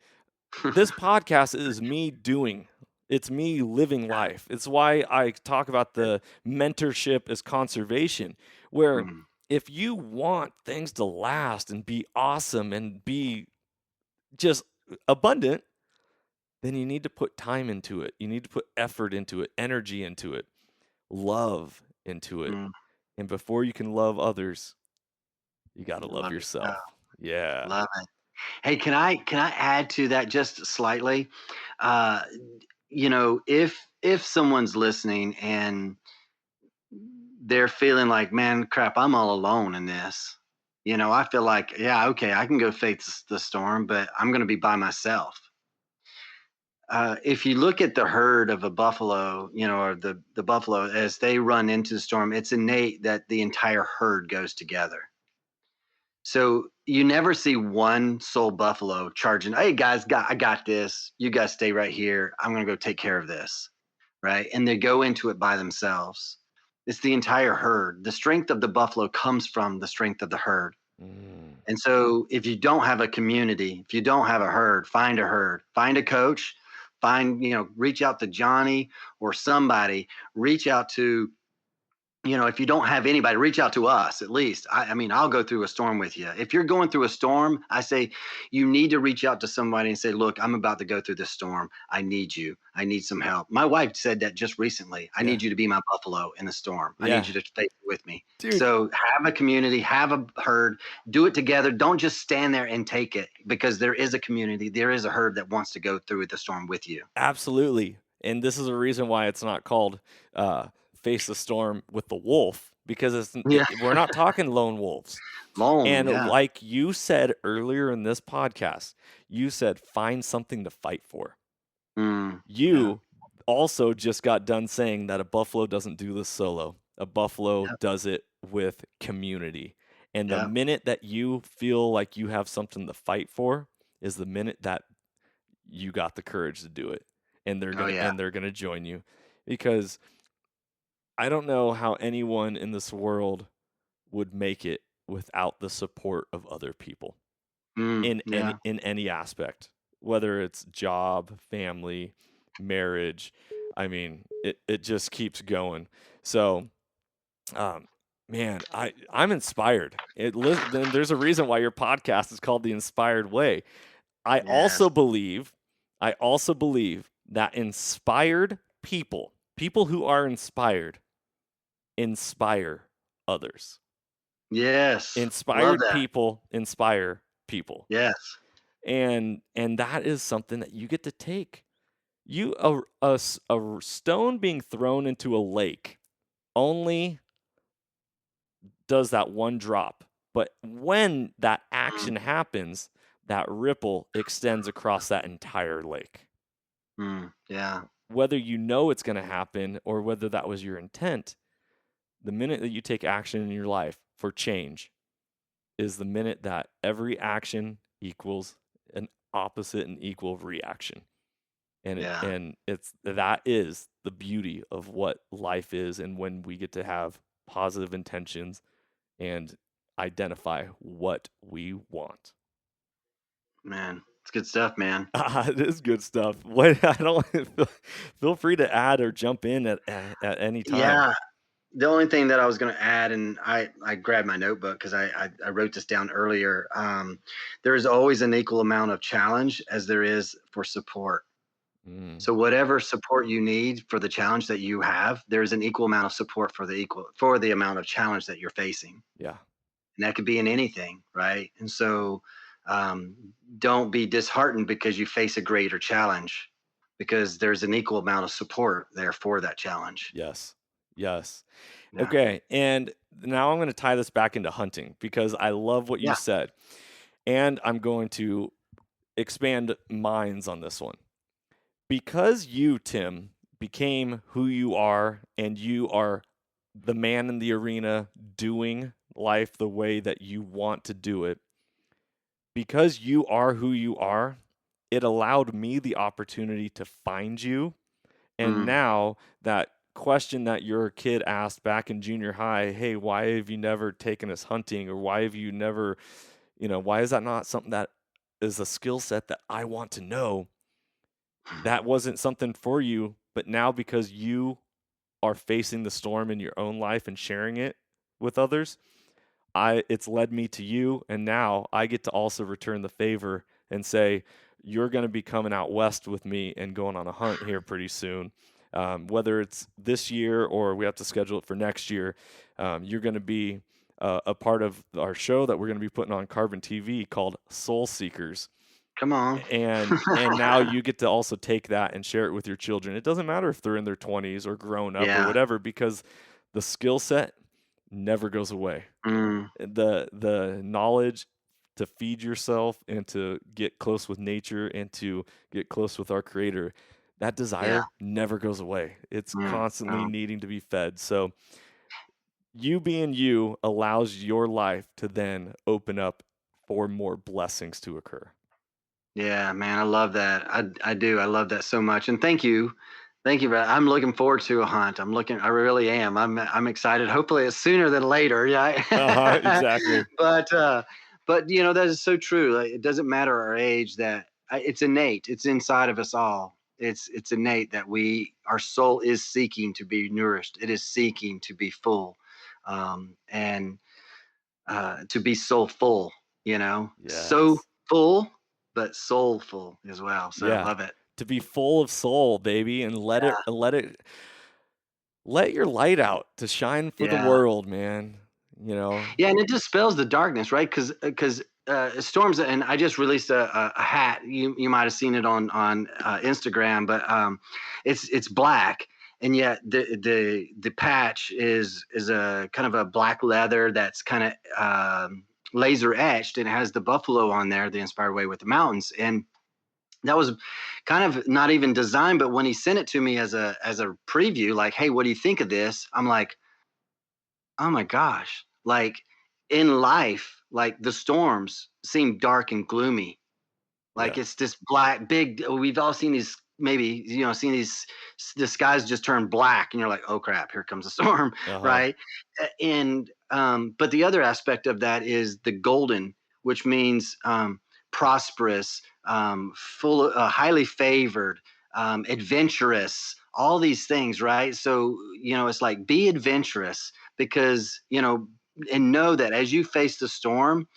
S1: This podcast is me doing. It's me living life. It's why I talk about the mentorship as conservation, where
S2: Mm,
S1: if you want things to last and be awesome and be just abundant, then you need to put time into it. You need to put effort into it, energy into it, love into it.
S2: mm.
S1: And before you can love others, you got to love
S2: Love yourself.
S1: yourself. Yeah.
S2: Love it. Hey, can I add to that just slightly? Uh, if someone's listening and they're feeling like, man, crap, I'm all alone in this. I feel like, yeah, okay, I can go face the storm, but I'm going to be by myself. If you look at the herd of a buffalo, or the buffalo as they run into the storm, it's innate that the entire herd goes together. So you never see one sole buffalo charging. Hey guys, I got this. You guys stay right here. I'm gonna go take care of this, right? And they go into it by themselves. It's the entire herd. The strength of the buffalo comes from the strength of the herd.
S1: Mm.
S2: And so if you don't have a community, if you don't have a herd, find a coach, reach out to Johnny or somebody, reach out to, if you don't have anybody, reach out to us at least. I mean, I'll go through a storm with you. If you're going through a storm, I say you need to reach out to somebody and say, look, I'm about to go through this storm. I need you. I need some help. My wife said that just recently. I
S1: Yeah.
S2: need you to be my buffalo in the storm. I need
S1: Yeah.
S2: you to face it with me.
S1: Dude,
S2: So have a community, have a herd, do it together. Don't just stand there and take it, because there is a community, there is a herd that wants to go through the storm with you.
S1: absolutely. And this is a reason why it's not called Face the Storm with the Wolf, because
S2: Yeah.
S1: we're not talking lone wolves.
S2: Lone.
S1: And
S2: Yeah.
S1: like you said earlier in this podcast, you said find something to fight for.
S2: Yeah.
S1: You also just got done saying that a buffalo doesn't do this solo. A buffalo
S2: Yep.
S1: does it with community. And the
S2: Yep.
S1: minute that you feel like you have something to fight for is the minute that you got the courage to do it. And
S2: Oh yeah.
S1: they're gonna join you. Because I don't know how anyone in this world would make it without the support of other people
S2: Yeah.
S1: in any aspect, whether it's job, family, marriage. I mean, it just keeps going. So, um, man, I'm inspired. Then there's a reason why your podcast is called The Inspired Way. I
S2: Yes.
S1: also believe, I also believe that inspired people who are inspired, inspire others.
S2: Yes. Love
S1: Inspired
S2: that.
S1: people inspire people.
S2: Yes.
S1: And that is something that you get to take. A stone being thrown into a lake only does that one drop. But when that
S2: Mm,
S1: action happens, that ripple extends across that entire lake.
S2: yeah.
S1: Whether you know it's going to happen or whether that was your intent, the minute that you take action in your life for change is the minute that every action equals an opposite and equal reaction.
S2: Yeah.
S1: It's that is the beauty of what life is, and when we get to have positive intentions and identify what we want.
S2: Man, it's good stuff, man.
S1: It is good stuff. What I don't feel free to add or jump in at any time.
S2: Yeah. The only thing that I was going to add, and I grabbed my notebook because I wrote this down earlier. There is always an equal amount of challenge as there is for support.
S1: Mm,
S2: So whatever support you need for the challenge that you have, there's an equal amount of support for the amount of challenge that you're facing,
S1: yeah.
S2: and that could be in anything, right? And so, um, don't be disheartened because you face a greater challenge, because there's an equal amount of support there for that challenge.
S1: Yes. Yes.
S2: Yeah,
S1: Okay. And now I'm going to tie this back into hunting because I love what you
S2: yeah,
S1: said. And I'm going to expand minds on this one. Because you, Tim, became who you are and you are the man in the arena doing life the way that you want to do it, because you are who you are, it allowed me the opportunity to find you. And
S2: mm,
S1: now that question that your kid asked back in junior high, hey, why have you never taken us hunting? Or why have you never, why is that not something that is a skill set that I want to know? That wasn't something for you, but now because you are facing the storm in your own life and sharing it with others, it's led me to you, and now I get to also return the favor and say you're going to be coming out west with me and going on a hunt here pretty soon. Whether it's this year or we have to schedule it for next year, you're going to be a part of our show that we're going to be putting on Carbon TV called Soul Seekers.
S2: come on.
S1: And now you get to also take that and share it with your children. It doesn't matter if they're in their 20s or grown up or
S2: Yeah.
S1: whatever, because the skill set never goes away.
S2: Mm,
S1: The knowledge to feed yourself and to get close with nature and to get close with our creator, that
S2: yeah.
S1: desire never goes away. It's constantly
S2: No.
S1: needing to be fed. So you being you allows your life to then open up for more blessings to occur.
S2: Yeah, man, I love that. I do. I love that so much. And thank you. Thank you. I'm looking forward to a hunt. I really am. I'm excited. Hopefully it's sooner than later. Yeah.
S1: Exactly.
S2: But that is so true. Like, it doesn't matter our age, it's innate. It's inside of us all. It's innate that our soul is seeking to be nourished. It is seeking to be full. And to be soulful, so
S1: Yes.
S2: full, but soulful as well. So I
S1: Yeah.
S2: love it.
S1: To be full of soul, baby, and let your light out to shine for the
S2: Yeah.
S1: world, man. You know.
S2: Yeah. And it dispels the darkness, right? Because storms, and I just released a hat. You might have seen it on Instagram, but it's black, and yet the patch is a kind of a black leather that's kind of laser etched, and it has the buffalo on there, the inspired way with the mountains. And that was kind of not even designed, but when he sent it to me as a preview, like, hey, what do you think of this? I'm like, oh my gosh, like in life, like the storms seem dark and gloomy. Like
S1: Yeah.
S2: it's this black, big. We've all seen these, maybe, seen these, the skies just turn black, and you're like, oh crap, here comes a storm,
S1: Uh-huh.
S2: right? And but the other aspect of that is the golden, which means prosperous, full, highly favored, adventurous, all these things, right? So it's like, be adventurous, because and know that as you face the storm,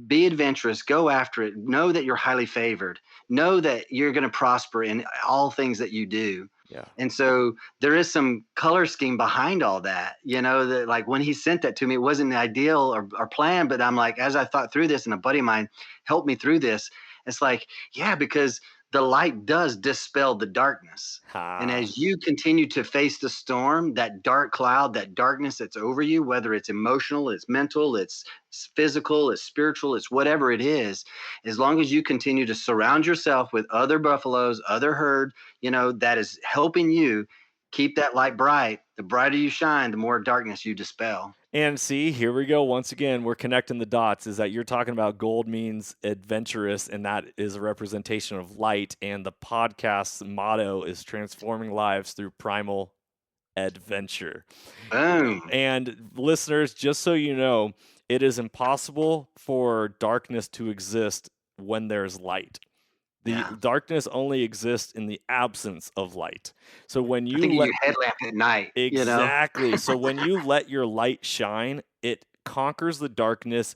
S2: be adventurous, go after it, know that you're highly favored, know that you're going to prosper in all things that you do.
S1: Yeah.
S2: And so there is some color scheme behind all that, that, like, when he sent that to me, it wasn't ideal or plan, but I'm like, as I thought through this, and a buddy of mine helped me through this, it's like, yeah, because the light does dispel the darkness. And
S1: Ha.
S2: as you continue to face the storm, that dark cloud, that darkness that's over you, whether it's emotional, it's mental, it's physical, it's spiritual, it's whatever it is, as long as you continue to surround yourself with other buffaloes, other herd, that is helping you keep that light bright, the brighter you shine, the more darkness you dispel.
S1: And see, here we go. Once again, we're connecting the dots. Is that you're talking about gold means adventurous, and that is a representation of light. And the podcast's motto is transforming lives through primal adventure.
S2: Boom.
S1: And listeners, just so you know, it is impossible for darkness to exist when there's light. The
S2: Yeah.
S1: darkness only exists in the absence of light. So when
S2: I
S1: you
S2: think of
S1: let
S2: you headlamp at night,
S1: exactly. So when you let your light shine, it conquers the darkness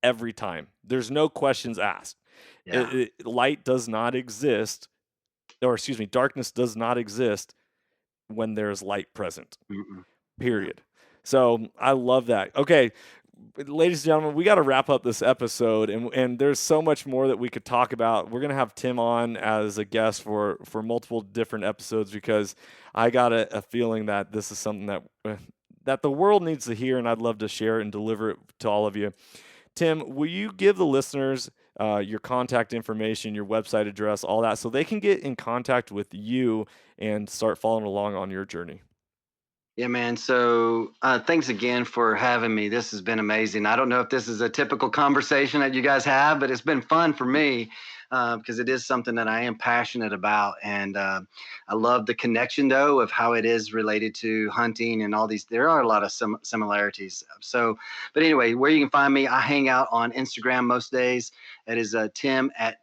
S1: every time. There's no questions asked.
S2: Yeah.
S1: Light does not exist, or excuse me, darkness does not exist when there's light present.
S2: Mm-mm. Yeah.
S1: Period. So I love that. Okay, ladies and gentlemen, we got to wrap up this episode, and there's so much more that we could talk about. We're gonna have Tim on as a guest for multiple different episodes, because I got a feeling that this is something that that the world needs to hear, and I'd love to share it and deliver it to all of you. Tim, will you give the listeners your contact information, your website address, all that, so they can get in contact with you and start following along on your journey?
S2: Yeah, man. So thanks again for having me. This has been amazing. I don't know if this is a typical conversation that you guys have, but it's been fun for me, because it is something that I am passionate about. And I love the connection, though, of how it is related to hunting and all these. There are a lot of similarities. So, but anyway, where you can find me, I hang out on Instagram most days. It is Tim at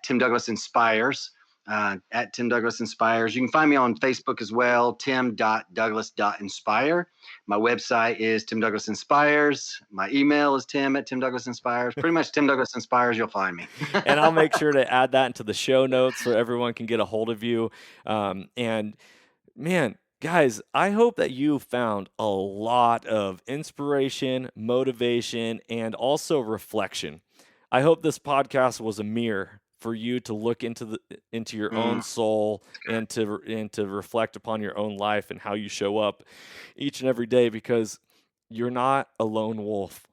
S2: Tim Douglas Inspires. At Tim Douglas Inspires. You can find me on Facebook as well, tim.douglas.inspire. My website is Tim Douglas Inspires. My email is tim@timdouglasinspires. Pretty much Tim Douglas Inspires, you'll find me.
S1: And I'll make sure to add that into the show notes so everyone can get a hold of you. And man, guys, I hope that you found a lot of inspiration, motivation, and also reflection. I hope this podcast was a mirror for you to look into your own soul, and to reflect upon your own life and how you show up each and every day, because you're not a lone wolf.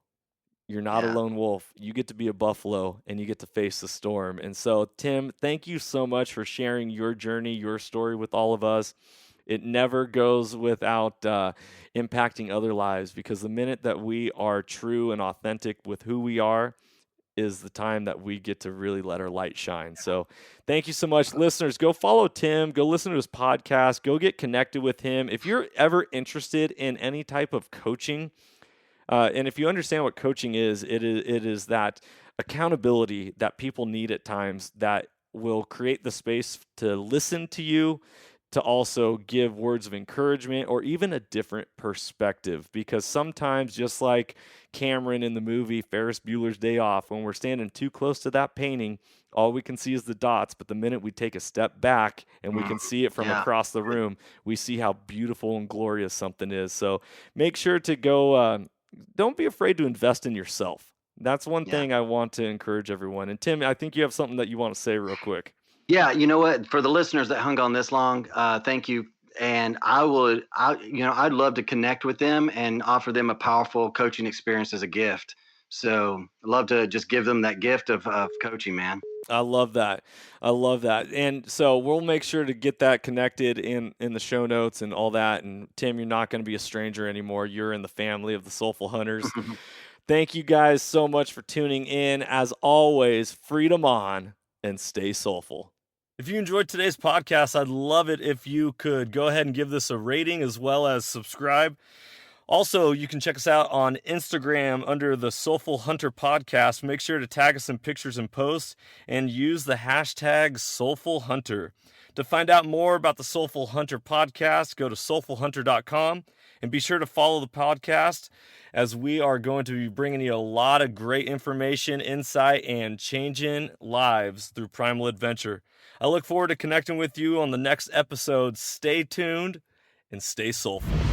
S1: You're not a
S2: Yeah.
S1: lone wolf. You get to be a buffalo, and you get to face the storm. And so, Tim, thank you so much for sharing your journey, your story with all of us. It never goes without impacting other lives, because the minute that we are true and authentic with who we are is the time that we get to really let our light shine. So thank you so much. Listeners, go follow Tim, go listen to his podcast, go get connected with him. If you're ever interested in any type of coaching, and if you understand what coaching is, it is that accountability that people need at times, that will create the space to listen to you, to also give words of encouragement or even a different perspective. Because sometimes, just like Cameron in the movie Ferris Bueller's Day Off, when we're standing too close to that painting, all we can see is the dots. But the minute we take a step back and we can see it from
S2: Yeah.
S1: across the room, we see how beautiful and glorious something is. So make sure to go, don't be afraid to invest in yourself. That's one
S2: Yeah.
S1: thing I want to encourage everyone. And Tim, I think you have something that you want to say real quick.
S2: Yeah, you know what? For the listeners that hung on this long, thank you. And I'd love to connect with them and offer them a powerful coaching experience as a gift. So I'd love to just give them that gift of coaching, man.
S1: I love that. I love that. And so we'll make sure to get that connected in the show notes and all that. And Tim, you're not going to be a stranger anymore. You're in the family of the Soulful Hunters. Thank you guys so much for tuning in. As always, freedom on and stay soulful. If you enjoyed today's podcast, I'd love it if you could go ahead and give this a rating as well as subscribe. Also, you can check us out on Instagram under the Soulful Hunter Podcast. Make sure to tag us in pictures and posts and use the hashtag Soulful Hunter. To find out more about the Soulful Hunter Podcast, go to soulfulhunter.com and be sure to follow the podcast as we are going to be bringing you a lot of great information, insight, and changing lives through primal adventure. I look forward to connecting with you on the next episode. Stay tuned and stay soulful.